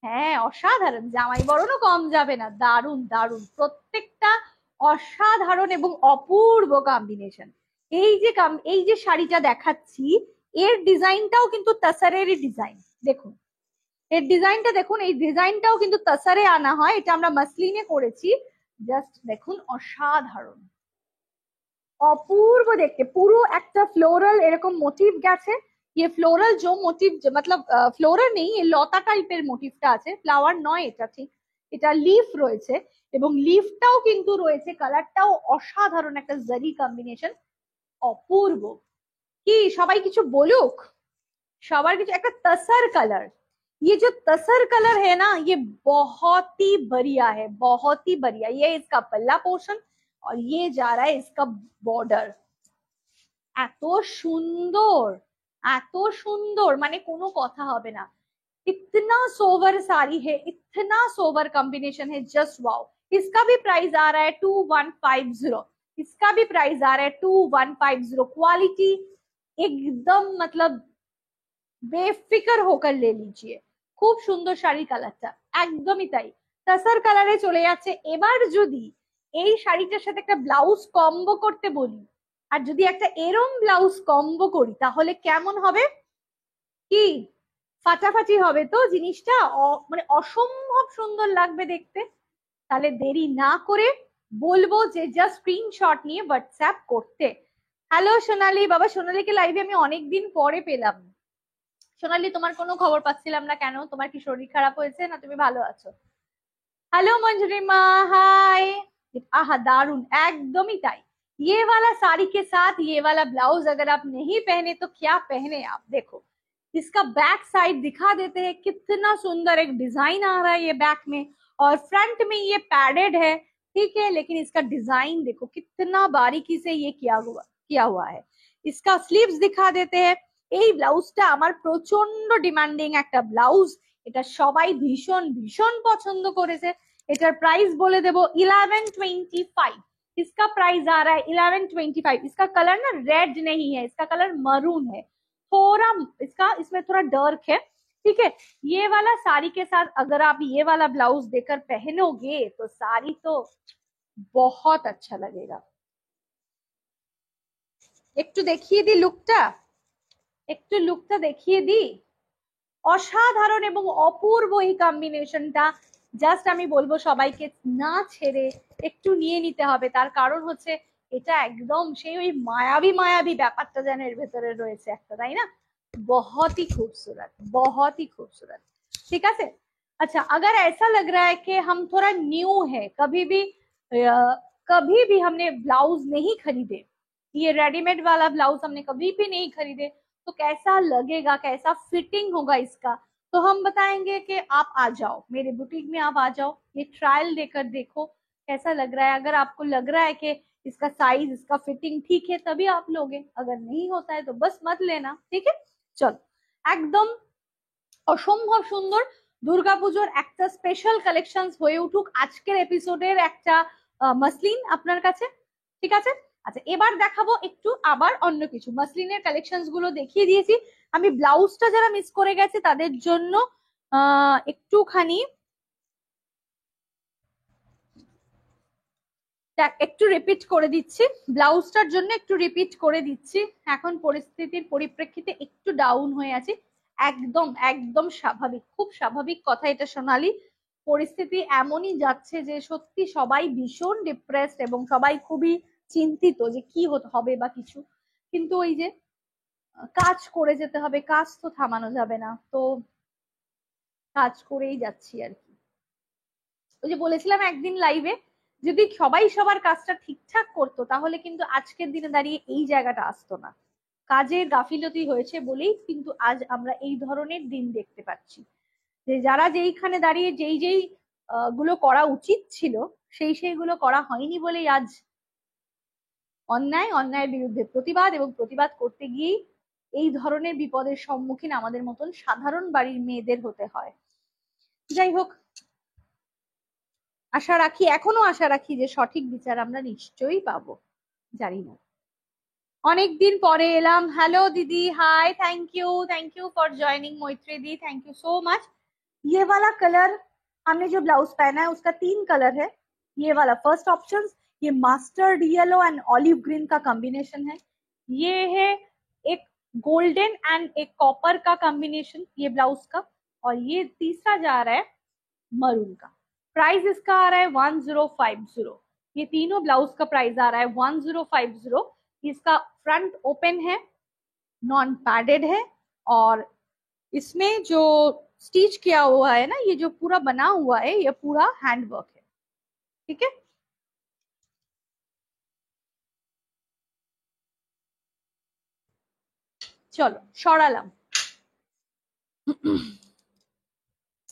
হ্যাঁ অসাধারণ, জামাই বরণও কম যাবে না, দারুণ দারুণ, প্রত্যেকটা অসাধারণ এবং অপূর্ব কম্বিনেশন। এই যে শাড়িটা দেখাচ্ছি এর ডিজাইনটাও কিন্তু তাসারেরই ডিজাইন। দেখুন এর ডিজাইনটা দেখুন, এই ডিজাইনটাও কিন্তু তাসারে আনা হয়, এটা আমরা মাসলিনে করেছি। জাস্ট দেখুন, অসাধারণ অপূর্ব দেখতে। পুরো একটা ফ্লোরাল এরকম মোটিভ গেছে। ये फ्लोरल जो मोटिव, मतलब ফ্লোরাল নেই, এই লতা টাইপের মোটিভটা আছে, ফ্লাওয়ার নয় এটা, ঠিক এটা লিফ রয়েছে এবং লিফটাও কিন্তু রয়েছে, কালারটাও অসাধারণ একটা জারি কম্বিনেশন, অপূর্ব। কি সবাই কিছু বলুক, সবার কিছু একটা तसर कलर। ये जो तसर कलर है ना, ये बहुत ही बढ़िया है, बहुत ही बढ़िया। ये इसका पल्ला पोर्शन और ये जा रहा है इसका बॉर्डर। এত সুন্দর, এত সুন্দর, মানে কোনো কথা হবে না। इतना सोवर साड़ी है, इतना सोवर कॉम्बिनेशन है, जस्ट वाओ। इसका भी प्राइस आ रहा है 2150। इसका भी प्राइस आ रहा है 2150। क्वालिटी एकदम मतलब বেফিকার হোকার লে লিজিয়ে। খুব সুন্দর শাড়ির কালারটা, একদমই তাই, তাসার কালারে চলে যাচ্ছে। এবার যদি এই শাড়িটার সাথে একটা ব্লাউজ কম্বো করতে বলি, আর যদি একটা এরম ব্লাউজ কম্বো করি তাহলে কেমন হবে? কি ফাটাফাটি হবে তো জিনিসটা, মানে অসম্ভব সুন্দর লাগবে দেখতে। তাহলে দেরি না করে বলবো যে জাস্ট স্ক্রিনশট নিয়ে হোয়াটসঅ্যাপ করতে। হ্যালো সোনালি, বাবা সোনালিকে লাইভে আমি অনেকদিন পরে পেলাম। সোনালি তোমার কোনো খবর পাচ্ছিলাম না কেন? তোমার কি শরীর খারাপ হয়েছে না তুমি ভালো আছো? हेलो मंजरिमा, हाय। आहा दारुण, एकदम ही ताई। ये वाला साड़ी के साथ ये वाला ब्लाउज अगर आप नहीं पहने तो क्या पहने आप। देखो इसका बैक साइड दिखा देते हैं, कितना सुंदर एक डिजाइन आ रहा है ये बैक में, और फ्रंट में ये पैडेड है, ठीक है, लेकिन इसका डिजाइन देखो कितना बारीकी से ये किया हुआ है। इसका स्लीव्स दिखा देते हैं। এই ব্লাউজটা আমার প্রচন্ড ডিমান্ডিং একটা ব্লাউজ, এটা সবাই ভীষণ ভীষণ পছন্দ করেছে। এটার প্রাইস বলে দেবো 1125। इसका प्राइस आ रहा है 1125। इसका कलर ना रेड नहीं है, इसका कलर मरून है, थोड़ा इसका इसमें थोड़ा डार्क है, ठीक है। ये वाला साड़ी के साथ अगर आप ये वाला ब्लाउज देकर पहनोगे तो साड़ी तो बहुत अच्छा लगेगा। একটু দেখিয়ে দিই লুকটা, একটু লুকটা দেখিয়ে দিই। অসাধারণ এবং অপূর্ব এই কম্বিনেশনটা। জাস্ট আমি বলবো সবাইকে না ছেড়ে একটু নিয়ে নিতে হবে, তার কারণ হচ্ছে এটা একদম সেই ওই মায়াবী মায়াবী ব্যাপারটা যেন এর ভেতরে রয়েছে একটা, তাই না? बहुत ही खूबसूरत, बहुत ही खूबसूरत। ठीक है। अच्छा, अगर ऐसा लग रहा है कि हम थोड़ा न्यू है, कभी भी हमने ब्लाउज नहीं खरीदे, ये रेडीमेड वाला ब्लाउज हमने कभी भी नहीं खरीदे, तो कैसा लगेगा, कैसा फिटिंग होगा इसका, तो हम बताएंगे कि आप आ जाओ मेरे बुटीक में, आप आ जाओ, ये ट्रायल देकर देखो कैसा लग रहा है। अगर आपको लग रहा है कि इसका साइज, इसका फिटिंग ठीक है, तभी आप लोगे, अगर नहीं होता है तो बस मत लेना। ठीक है, চলো। একদম অসম্ভব সুন্দর দুর্গাপুজোর একটা স্পেশাল কালেকশন হয়ে উঠুক আজকের এপিসোডের একটা মাসলিন আপনার কাছে। ঠিক আছে। আচ্ছা, এবার দেখাবো একটু আবার অন্য কিছু। মাসলিনের কালেকশন গুলো দেখিয়ে দিয়েছি, আমি ব্লাউজটা যারা মিস করে গেছে তাদের জন্য একটুখানি একটু রিপিট করে দিচ্ছি, ব্লাউজটার জন্য একটু রিপিট করে দিচ্ছি। এখন পরিস্থিতির পরিপ্রেক্ষিতে একটু ডাউন হয়ে আছি, একদম একদম স্বাভাবিক, খুব স্বাভাবিক কথা এটা সোনালি। পরিস্থিতি এমনই যাচ্ছে যে সত্যি সবাই ভীষণ ডিপ্রেসড এবং সবাই খুবই চিন্তিত যে কি হবে বা কিছু, কিন্তু ওই যে কাজ করে যেতে হবে, কাজ তো থামানো যাবে না, তো কাজ করেই যাচ্ছি আর কি। ওই যে বলেছিলাম একদিন লাইভে, যদি সবাই সবার কাজটা ঠিকঠাক করতো তাহলে কিন্তু আজকের দিনে দাঁড়িয়ে এই জায়গাটা আসতো না। কাজের গাফিলতি হয়েছে বলেই কিন্তু আজ আমরা এই ধরনের দিন দেখতে পাচ্ছি, যে যারা যেইখানে দাঁড়িয়ে যেই যেই গুলো করা উচিত ছিল সেইগুলো করা হয়নি বলেই আজ অন্যায়ের বিরুদ্ধে প্রতিবাদ, এবং প্রতিবাদ করতে গিয়েই এই ধরনের বিপদের সম্মুখীন আমাদের মতন সাধারণ বাড়ির মেয়েদের হতে হয়। যাই হোক, আশা রাখি, এখনো আশা রাখি যে সঠিক বিচার আমরা নিশ্চয়ই পাবো। জানি না, অনেকদিন পরে এলাম। হ্যালো দিদি, हाय, थैंक यू फॉर ज्वाइनिंग मैत्री दी, थैंक यू सो मच। ये वाला कलर हमने जो ब्लाउज पहना है उसका 3 कलर है। ये वाला फर्स्ट ऑप्शन, ये mastered yellow and olive green का कॉम्बिनेशन है। ये है एक गोल्डन एंड एक कॉपर का कॉम्बिनेशन ये ब्लाउज का, और ये तीसरा जा रहा है मरून का। प्राइस इसका आ रहा है 1050। ये तीनों ब्लाउज का प्राइस आ रहा है 1050। इसका फ्रंट ओपन है, नॉन पैडेड है, और इसमें जो स्टिच किया हुआ है ना, ये जो पूरा बना हुआ है ये पूरा हैंड वर्क है। ठीक है, চলো সরালাম।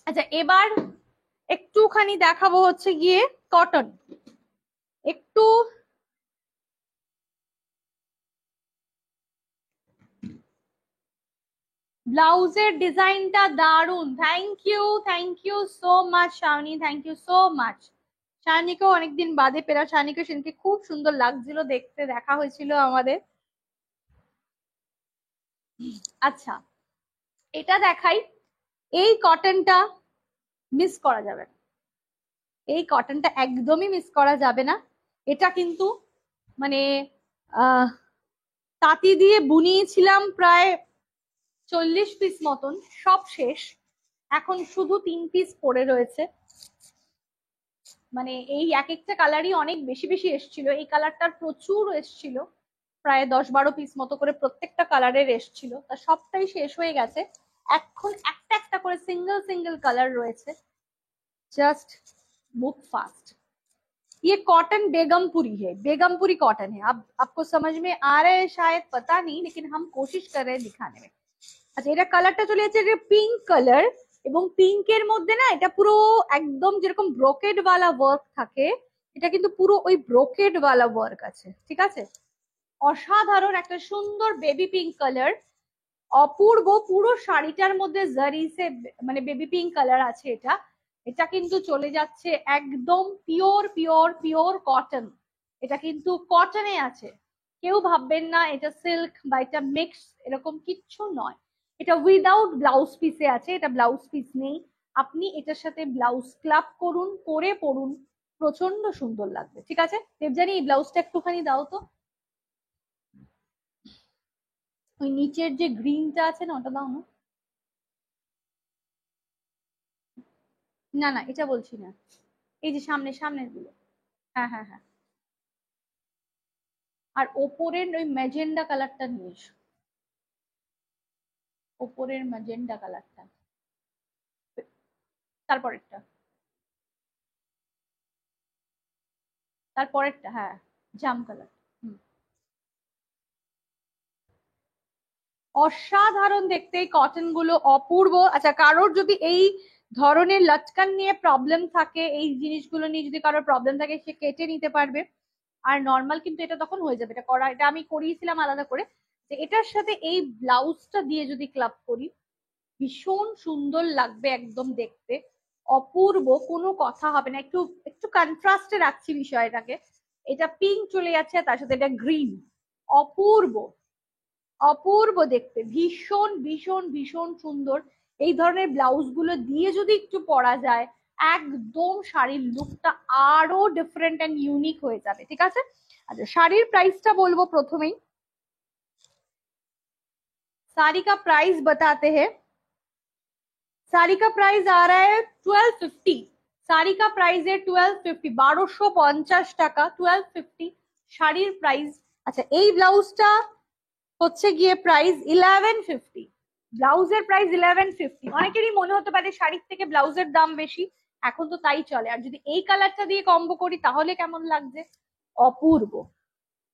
আচ্ছা, এবার একটুখানি দেখাবো হচ্ছে গিয়ে কটন। একটু ব্লাউজের ডিজাইনটা দারুন, thank you so much Shaoni, thank you so much. শাওনিকেও অনেকদিন বাদে পেরা, শাওনিকে সেদিনকে খুব সুন্দর লাগছিল দেখতে, দেখা হয়েছিল আমাদের। আচ্ছা, এটা দেখাই, এই কটনটা মিস করা যাবে না, এই কটনটা একদমই মিস করা যাবে না। এটা কিন্তু মানে তাঁতি দিয়ে বুনিয়েছিলাম প্রায় 40 পিস মতন, সব শেষ, এখন শুধু 3 পিস পড়ে রয়েছে। মানে এই এক একটা কালারই অনেক বেশি বেশি এসছিল, এই কালারটার প্রচুর এসছিল, প্রায় 10-12 পিস মতো করে প্রত্যেকটা কালারের এসছিল, তা সবটাই শেষ হয়ে গেছে। এখন একটা একটা করে সিঙ্গেল কালার রয়েছে, জাস্ট बुक फास्ट। ये कॉटन बेगमपुरी है, बेगमपुरी कॉटन है। अब आपको समझ में आ रहा है शायद, पता नहीं, लेकिन हम कोशिश कर रहे हैं दिखाने में। আচ্ছা, এটা কালারটা চলে যাচ্ছে পিঙ্ক কালার, এবং পিঙ্কের মধ্যে না এটা পুরো একদম যেরকম ব্রোকেড ওয়ালা ওয়ার্ক থাকে, এটা কিন্তু পুরো ওই ব্রোকেড ওয়ালা ওয়ার্ক আছে। ঠিক আছে, অসাধারণ একটা সুন্দর বেবি পিঙ্ক কালার, অপূর্ব। পুরো শাড়িটার মধ্যে জারি সে মানে বেবি পিঙ্ক কালার আছে। এটা এটা কিন্তু চলে যাচ্ছে একদম পিওর পিওর পিওর কটন, এটা কিন্তু কটনে আছে। কেউ ভাববেন না এটা সিল্ক বা এটা মিক্স, এরকম কিচ্ছু নয়। এটা উইদাউট ব্লাউজ পিসে আছে, এটা ব্লাউজ পিস নেই। আপনি এটার সাথে ব্লাউজ ক্লাব করুন, করে পরুন, প্রচন্ড সুন্দর লাগবে। ঠিক আছে দেবজানি, এই ব্লাউজটা একটুখানি দাও তো। ওই নিচের যে গ্রিনটা আছে না ওটা দাও না। না না এটা বলছি না, এই যে সামনে সামনের গুলো। হ্যাঁ হ্যাঁ হ্যাঁ। আর ওপরের ওই ম্যাজেন্ডা কালারটা নিয়ে এসো, ওপরের ম্যাজেন্ডা কালারটা, তারপরেরটা, তারপরেরটা, হ্যাঁ জাম কালার। অসাধারণ দেখতে এই কটন গুলো, অপূর্ব। আচ্ছা, কারোর যদি এই ধরনের লটকান নিয়ে প্রবলেম থাকে, এই জিনিসগুলো নিয়ে যদি কারোর প্রবলেম থাকে, সে কেটে নিতে পারবে। আর নর্মাল কিন্তু এটা তখন হয়ে যাবে, এটা করা, এটা আমি করিয়েছিলাম আলাদা করে। যে এটার সাথে এই ব্লাউজটা দিয়ে যদি ক্লাব করি, ভীষণ সুন্দর লাগবে একদম দেখতে, অপূর্ব, কোনো কথা হবে না। একটু একটু কন্ট্রাস্টে রাখছি বিষয়টাকে, এটা পিঙ্ক চলে যাচ্ছে, তার সাথে এটা গ্রিন, অপূর্ব, অপূর্ব দেখতে, ভীষণ ভীষণ ভীষণ সুন্দর। এই ধরনের ব্লাউজ গুলো দিয়ে যদি একটু পরা যায়, একদম শাড়ির লুকটা আরো ডিফারেন্ট এন্ড ইউনিক হয়ে যাবে। ঠিক আছে, আচ্ছা শাড়ির প্রাইসটা বলবো প্রথমেই। साड़ी का प्राइस बताते हैं। साड़ी का प्राइस आ रहा है 1250। साड़ी का प्राइस है 1250, 1250 টাকা, 1250 শাড়ির প্রাইস। আচ্ছা এই ব্লাউজটা হচ্ছে গিয়ে প্রাইস 1150, ব্লাউজের প্রাইস 1150। অনেকেরই মনে হতে পারে শাড়ির থেকে ব্লাউজের দাম বেশি, এখন তো তাই চলে। আর যদি এই কালারটা দিয়ে কম্বো করি তাহলে কেমন লাগছে, অপূর্ব,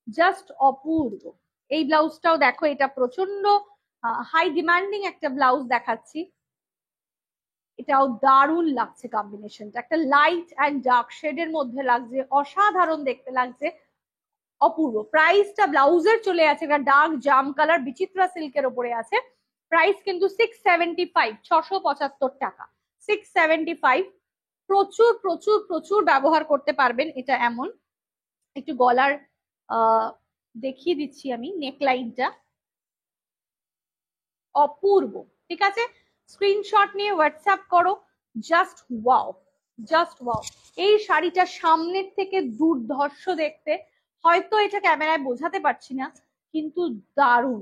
জাস্ট অপূর্ব। এই ব্লাউজটাও দেখো, এটা প্রচন্ড হাই ডিমান্ডিং একটা ব্লাউজ দেখাচ্ছি, এটাও দারুণ লাগছে কম্বিনেশনটা, একটা লাইট অ্যান্ড ডার্ক শেডের মধ্যে লাগছে, অসাধারণ দেখতে লাগছে, অপূর্ব। প্রাইসটা ব্লাউজের চলে আছে, এটা ডার্ক জাম কালার বিচিত্রা সিল্কের উপরে আছে। প্রাইস কিন্তু 675, 675 টাকা, 675। প্রচুর প্রচুর প্রচুর ব্যবহার করতে পারবেন এটা, এমন একটু গলার দেখিয়ে দিচ্ছি আমি নেকলাইনটা, অপূর্ব। ঠিক আছে, স্ক্রিনশট নিয়ে হোয়াটসঅ্যাপ করো। Just wow, just wow. এই শাড়িটা সামনের থেকে দুর্ধর্ষ দেখতে, হয়তো এটা ক্যামেরায় বোঝাতে পারছি না, কিন্তু দারুণ।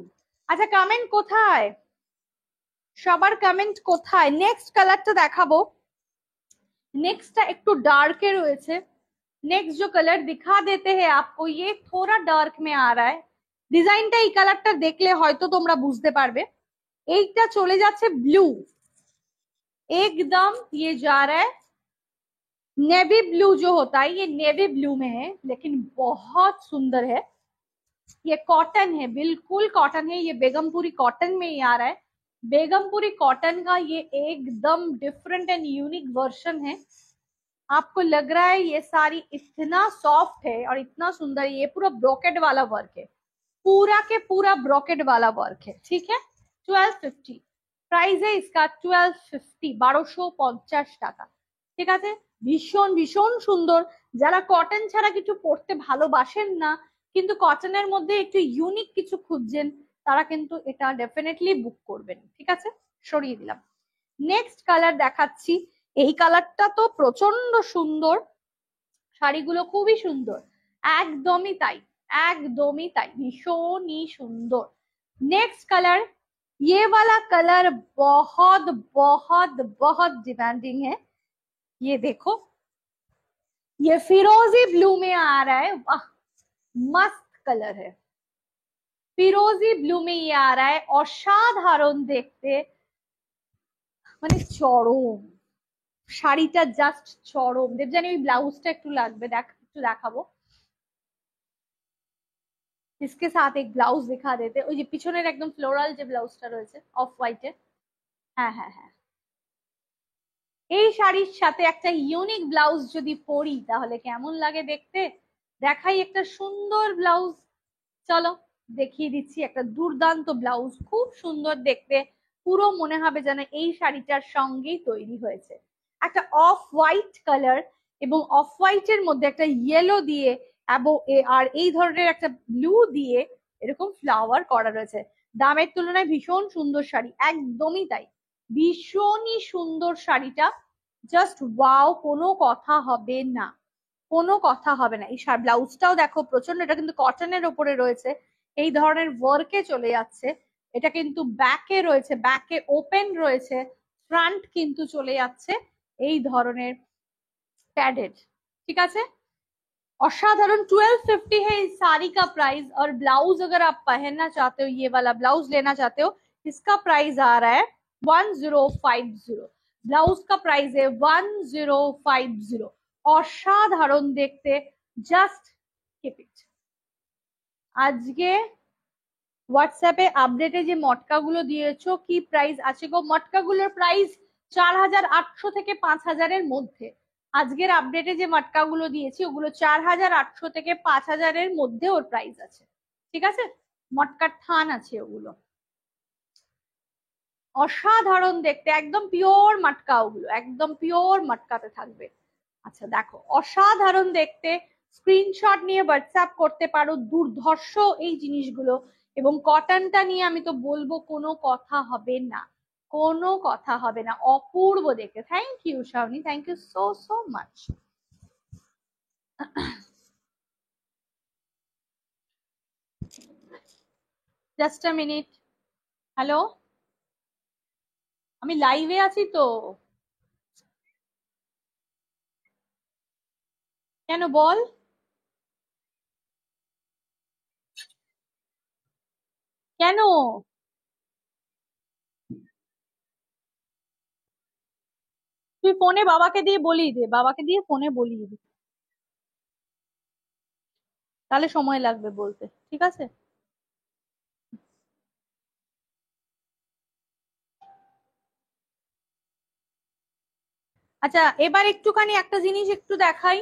আচ্ছা কমেন্ট কোথায়, সবার কমেন্ট কোথায়? নেক্সট কালারটা দেখাবো, নেক্সটটা একটু ডার্কে রয়েছে। नेक्स्ट जो कलर दिखा देते हैं आपको, ये थोड़ा डार्क में आ रहा है। ডিজাইনটা এই কালারটা দেখলে হয়তো তোমরা বুঝতে পারবে। এইটা চলে যাচ্ছে ব্লু, एकदम ये जा रहा है नेवी ब्लू, जो होता है ये नेवी ब्लू में है, लेकिन बहुत सुंदर है। ये कॉटन है, बिल्कुल कॉटन है, ये बेगमपुरी कॉटन में ही आ रहा है। बेगमपुरी कॉटन का ये एकदम डिफरेंट एंड यूनिक वर्जन है। आपको लग रहा है ये साड़ी इतना सॉफ्ट है और इतना सुंदर है, ये पूरा ब्रोकेड वाला वर्क है, पूरा के पूरा ब्रोकेड वाला वर्क है। ठीक है, 1250 प्राइस है इसका, 1250, 1250 টাকা। ঠিক আছে, ভীষণ ভীষণ সুন্দর। যারা কটন ছাড়া কিছু পরতে ভালোবাসেন না, কিন্তু কটনের মধ্যে একটু ইউনিক কিছু খুঁজছেন, তারা কিন্তু এটা ডেফিনেটলি বুক করবেন। ঠিক আছে, সরিয়ে দিলাম। নেক্সট কালার দেখাচ্ছি, এই কালারটা তো প্রচন্ড সুন্দর, শাড়িগুলো খুবই সুন্দর, একদমই তাই, একদমই তাই, ভীষণই সুন্দর। नेक्स्ट कलर, ये वाला कलर बहुत बहुत बहुत डिमांडिंग है। ये देखो, ये फिरोजी ब्लू में आ रहा है, वाह मस्त कलर है, फिरोजी ब्लू में ये आ रहा है, অসাধারণ দেখতে, মানে চরম, শাড়িটা জাস্ট চরম। দেবজানি ওই ব্লাউজটা একটু লাগবে, একটু দেখাবো। इसके साथ एक ब्लाउज दिखा देते, ওই যে পিছনের একদম ফ্লোরাল যে ব্লাউজটা রয়েছে অফ হোয়াইটে, হ্যাঁ হ্যাঁ হ্যাঁ। এই শাড়ির সাথে একটা ইউনিক ব্লাউজ যদি পরি তাহলে কেমন লাগে দেখতে, দেখাই একটা সুন্দর ব্লাউজ, চলো দেখিয়ে দিচ্ছি একটা দুর্দান্ত ব্লাউজ, খুব সুন্দর দেখতে, পুরো মনে হবে যেন এই শাড়িটার সঙ্গেই তৈরি হয়েছে। একটা অফ হোয়াইট কালার এবং অফ হোয়াইটের মধ্যে একটা ইয়েলো দিয়ে এবং আর এই ধরনের একটা ব্লু দিয়ে এরকম ফ্লাওয়ার করা রয়েছে। দামের তুলনায় ভীষণ সুন্দর শাড়ি, একদমই তাই, ভীষণই সুন্দর শাড়িটা, জাস্ট ওয়াও, কোনো কথা হবে না, কোনো কথা হবে না। এই ব্লাউজটাও দেখো প্রচন্ড, এটা কিন্তু কটনের ওপরে রয়েছে, এই ধরনের ওয়ার্কে চলে যাচ্ছে, এটা কিন্তু ব্যাকে রয়েছে, ব্যাকে ওপেন রয়েছে, ফ্রন্ট কিন্তু চলে যাচ্ছে এই ধরনের প্যাডেড। ঠিক আছে, असाधारण 1250 है इस साड़ी का प्राइस। और ब्लाउज अगर आप पहनना चाहते हो, ये वाला ब्लाउज लेना चाहते हो, इसका प्राइस आ रहा है 1050। ब्लाउज का प्राइस है 1050। असाधारण देखते, জাস্ট কিপ ইট। আজকে হোয়াটসঅ্যাপে আপডেটে যে মটকাগুলো দিয়েছো কি প্রাইস আছে গো? মটকাগুলোর প্রাইস 4800 থেকে 5000-এর মধ্যে। আজকের আপডেটে যে মটকাগুলো দিয়েছি ওগুলো 4800 থেকে 5000-এর মধ্যে ওর প্রাইস আছে। ঠিক আছে, মটকার থান আছে ওগুলো, অসাধারণ দেখতে, একদম পিওর মটকা, ওগুলো একদম পিওর মটকাতে থাকবে। আচ্ছা দেখো, অসাধারণ দেখতে, স্ক্রিনশট নিয়ে হোয়াটসঅ্যাপ করতে পারো, দুর্ধর্ষ এই জিনিসগুলো। এবং কটনটা নিয়ে আমি তো বলবো কোনো কথা হবে না, কোনো কথা হবে না, অপূর্ব দেখতে। Thank you Shaoni, thank you so so much. Just a minute. Hello, আমি লাইভে আছি তো, কেন বল? কেন? তুই ফোনে বাবাকে দিয়ে বলিয়ে দে, বাবাকে দিয়ে ফোনে বলিয়ে দে, তাহলে সময় লাগবে বলতে। ঠিক আছে, আচ্ছা এবার একটুখানি একটা জিনিস একটু দেখাই।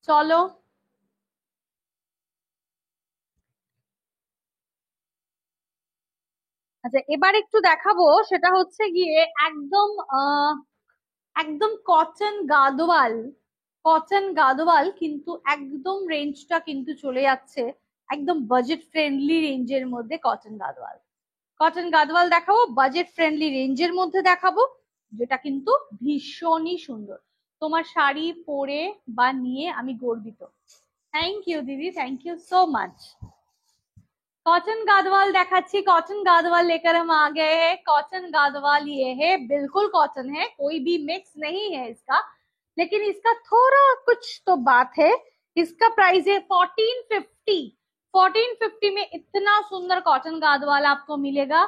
চলো, আচ্ছা এবার একটু দেখাবো, সেটা হচ্ছে গিয়ে একদম একদম কটন গাদোয়াল। কটন গাদোয়াল কিন্তু একদম রেঞ্জটা কিন্তু চলে যাচ্ছে একদম বাজেট ফ্রেন্ডলি রেঞ্জের মধ্যে। কটন গাদোয়াল, কটন গাদোয়াল দেখাবো, বাজেট ফ্রেন্ডলি রেঞ্জের মধ্যে দেখাবো, যেটা কিন্তু ভীষণই সুন্দর। তোমার শাড়ি পরে বা নিয়ে আমি গর্বিত। থ্যাংক ইউ দিদি, thank you so much. Cotton Gadwal देखाচ্ছি, कॉटन गादवाल लेकर हम आ गए हैं। कॉटन गादवाल ये है, बिल्कुल कॉटन है, कोई भी मिक्स नहीं है इसका, लेकिन इसका थोड़ा कुछ तो बात है। इसका प्राइस है 1450। 1450 में इतना सुंदर कॉटन गादवाल आपको मिलेगा,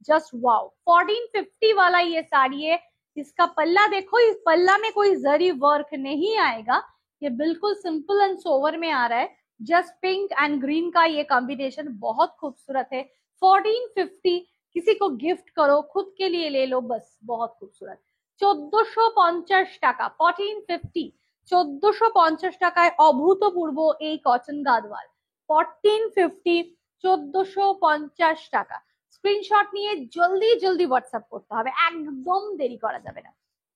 जस्ट वाओ। 1450 वाला ये साड़ी है। इसका पल्ला देखो, इस पल्ला में कोई जरी वर्क नहीं आएगा, ये बिल्कुल सिंपल एंड सोवर में आ रहा है। जस्ट पिंक एंड ग्रीन का ये कॉम्बिनेशन बहुत खूबसूरत है। 1450, किसी को गिफ्ट करो, खुद के लिए ले लो, बस बहुत खूबसूरत। 1450 টাকা, 1450, 1450 টাকায় অভূতপূর্ব এই কটন গাদওয়াল। 1450, 1450 টাকা। স্ক্রিনশট নিয়ে জলদি জলদি হোয়াটসঅ্যাপ করতে হবে, একদম দেরি করা যাবে না।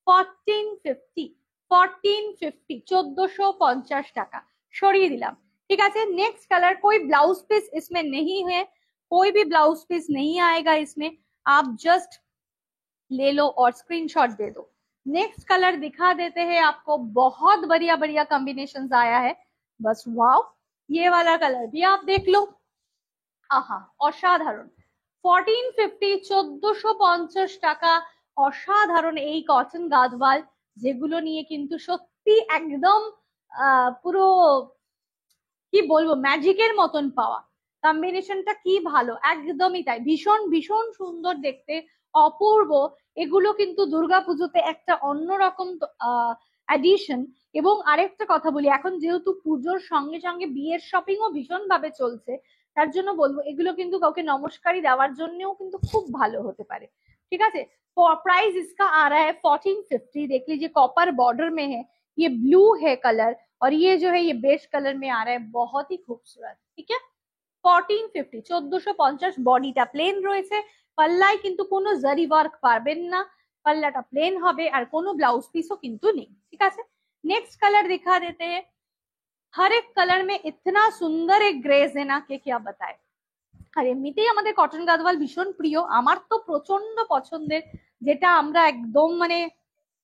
1450, 1450, 1450 টাকা সরিয়ে দিলাম। ठीक है, नेक्स्ट कलर, कोई ब्लाउज पीस इसमें नहीं है, कोई भी ब्लाउज पीस नहीं आएगा इसमें, आप जस्ट ले लो और स्क्रीनशॉट दे दो। नेक्स्ट कलर दिखा देते हैं आपको, बहुत बढ़िया बढ़िया कॉम्बिनेशंस आया है, बस वाओ। ये वाला कलर भी आप देख लो, আহা অসাধারণ। 1450, 1450 টাকা, অসাধারণ এই কটন গাদওয়াল, যেগুলো নিয়ে কিন্তু সত্যি একদম পুরো কি বলবো, ম্যাজিকের মতন পাওয়া। কম্বিনেশনটা কি ভালো, একদমই তাই, ভীষণ ভীষণ সুন্দর দেখতে, অপূর্ব। এগুলো কিন্তু দুর্গাপুজোতে একটা অন্যরকম অ্যাডিশন। এবং আরেকটা কথা বলি, এখন যেহেতু পুজোর সঙ্গে সঙ্গে বিয়ের শপিংও ভীষণ ভাবে চলছে, তার জন্য বলবো এগুলো কিন্তু কাউকে নমস্কারই দেওয়ার জন্যও কিন্তু খুব ভালো হতে পারে। ঠিক আছে, प्राइस इसका आ रहा है 1450। देख लीजिए, कॉपर बॉर्डर में है, ये ब्लू है कलर, और ये जो है ये बेस कलर में आ रहा है, बहुत ही खूबसूरत। ठीक है, 1450, 1450। বডিটা প্লেন রয়েছে, পাল্লায় কিন্তু কোনো জারি ওয়ার্ক পাবেন না, পাল্লাটা প্লেন হবে, আর কোনো ব্লাউজ পিসও কিন্তু নেই। ঠিক আছে, नेक्स्ट कलर दिखा देते हैं। हर एक कलर में इतना सुंदर एक ग्रेस है ना कि क्या बताए। আর এমনিতেই আমাদের কটন গাদওয়াল ভীষণ প্রিয়, আমার তো প্রচন্ড পছন্দের, যেটা আমরা একদম মানে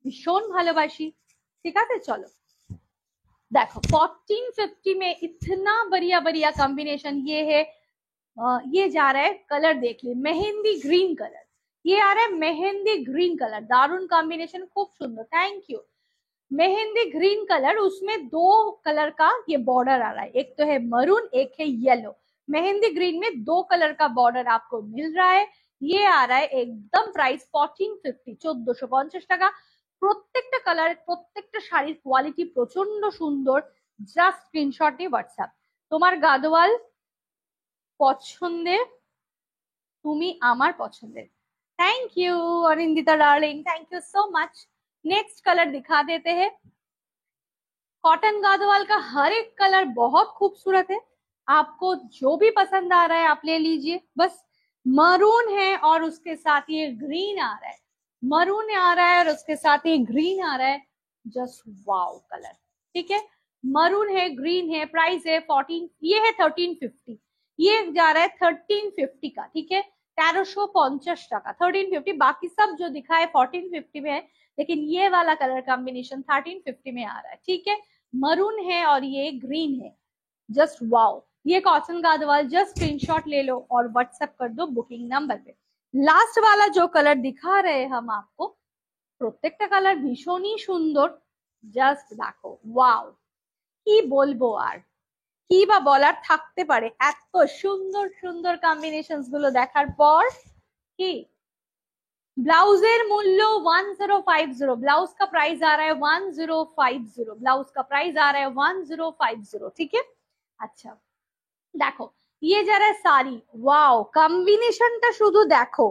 ভীষণ ভালোবাসি। ঠিক আছে, চলো देखो 1450 में इतना बढ़िया बढ़िया कॉम्बिनेशन ये है। ये जा रहा है कलर, देख लिए मेहंदी ग्रीन कलर, ये आ रहा है मेहंदी ग्रीन कलर, दारुण कॉम्बिनेशन, खूब सुंदर, thank you. Mehndi green colour, उसमें दो कलर का ये बॉर्डर आ रहा है, एक तो है मरून एक है येलो। मेहंदी ग्रीन में दो कलर का बॉर्डर आपको मिल रहा है। ये आ रहा है एकदम प्राइस 1450, 1450 টাকা। প্রত্যেকটা কালার, প্রত্যেকটা শাড়ির কোয়ালিটি প্রচন্ড সুন্দর। জাস্ট স্ক্রিনশট নিয়ে হোয়াটসঅ্যাপ। তোমার গাদওয়াল পছন্দের, তুমি আমার পছন্দের। Thank you Arindita darling, thank you so much. Next colour दिखा देते हैं। कॉटन गादोवाल का हर एक कलर बहुत खूबसूरत है, आपको जो भी पसंद आ रहा है आप ले लीजिए। बस मरून है और उसके साथ ये ग्रीन आ रहा है, मरून आ रहा है और उसके साथ ये ग्रीन आ रहा है, जस्ट वाओ कलर। ठीक है, मरून है, ग्रीन है, प्राइस है 14, ये है 1350, ये जा रहा है 1350 का। ठीक है, 1350 টাকা 1350। बाकी सब जो दिखा है 1450 में है, लेकिन ये वाला कलर कॉम्बिनेशन 1350 में आ रहा है। ठीक है, मरून है और ये ग्रीन है, जस्ट वाओ। ये कॉटन गादवाल, जस्ट स्क्रीनशॉट ले लो और व्हाट्सएप कर दो बुकिंग नंबर पे। लास्ट वाला जो कलर दिखा रहे हम आपको, প্রত্যেকটা কালার ভীষণই সুন্দর, জাস্ট দেখো ওয়াও। কি বলবো আর, কি বা বলার থাকতে পারে এত সুন্দর সুন্দর কম্বিনেশনস গুলো দেখার পর। কি ब्लाउजेर मूल्य 1050, ब्लाउज का प्राइस आ रहा है 1050, ब्लाउज का प्राइस आ रहा है 1050। ठीक है, अच्छा देखो ये जा रहा है साड़ी, वाओ কম্বিনেশনটা শুধু দেখো,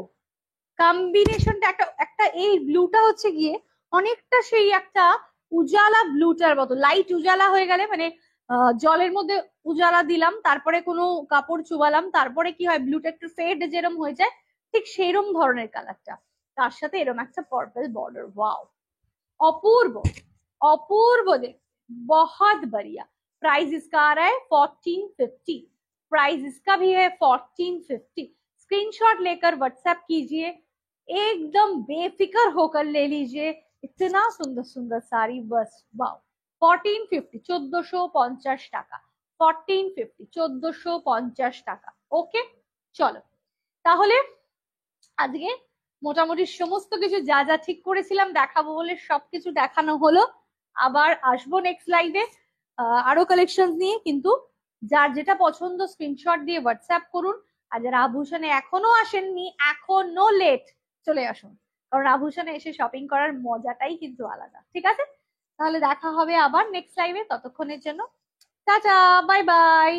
কম্বিনেশনটা একটা একটা এই ব্লুটা হচ্ছে গিয়ে অনেকটা সেই একটা উজালা ব্লুটার মতো, লাইট উজালা হয়ে গেলে মানে জলের মধ্যে উজালা দিলাম, তারপরে কোনো কাপড় চুবালাম, তারপরে কি হয় ব্লুটা একটু ফেড যেরকম হয়ে যায়, ঠিক সেরকম ধরনের কালারটা, তার সাথে এরকম একটা পার্পল বর্ডার, ওয়াও अपूर्व, अपूर्व देख, बहुत बढ़िया। प्राइस इसका आ रहा है 1450, प्राइस इसका भी है 1450। स्क्रीनशॉट लेकर व्हाट्सएप कीजिए, एकदम बेफिक्र होकर ले लीजिए, इतना सुंदर सुंदर साड़ी, बस वाओ। 1450, 1450 টাকা, 1450, 1450 টাকা। ওকে, চলো তাহলে আজকে মোটামুটি সমস্ত কিছু যা যা ঠিক করেছিলাম দেখাবো বলে সবকিছু দেখানো হলো। আবার আসবো নেক্সট লাইভে আরো কালেকশন নিয়ে, কিন্তু যার যেটা পছন্দ স্ক্রিনশট দিয়ে হোয়াটসঅ্যাপ করুন। আর যারা আভূষণে এখনো আসেননি, এখনো লেট, চলে আসুন, কারণ আভূষণে এসে শপিং করার মজাটাই কিন্তু আলাদা। ঠিক আছে, তাহলে দেখা হবে আবার নেক্সট লাইভে, ততক্ষণের জন্য টাটা, বাই বাই।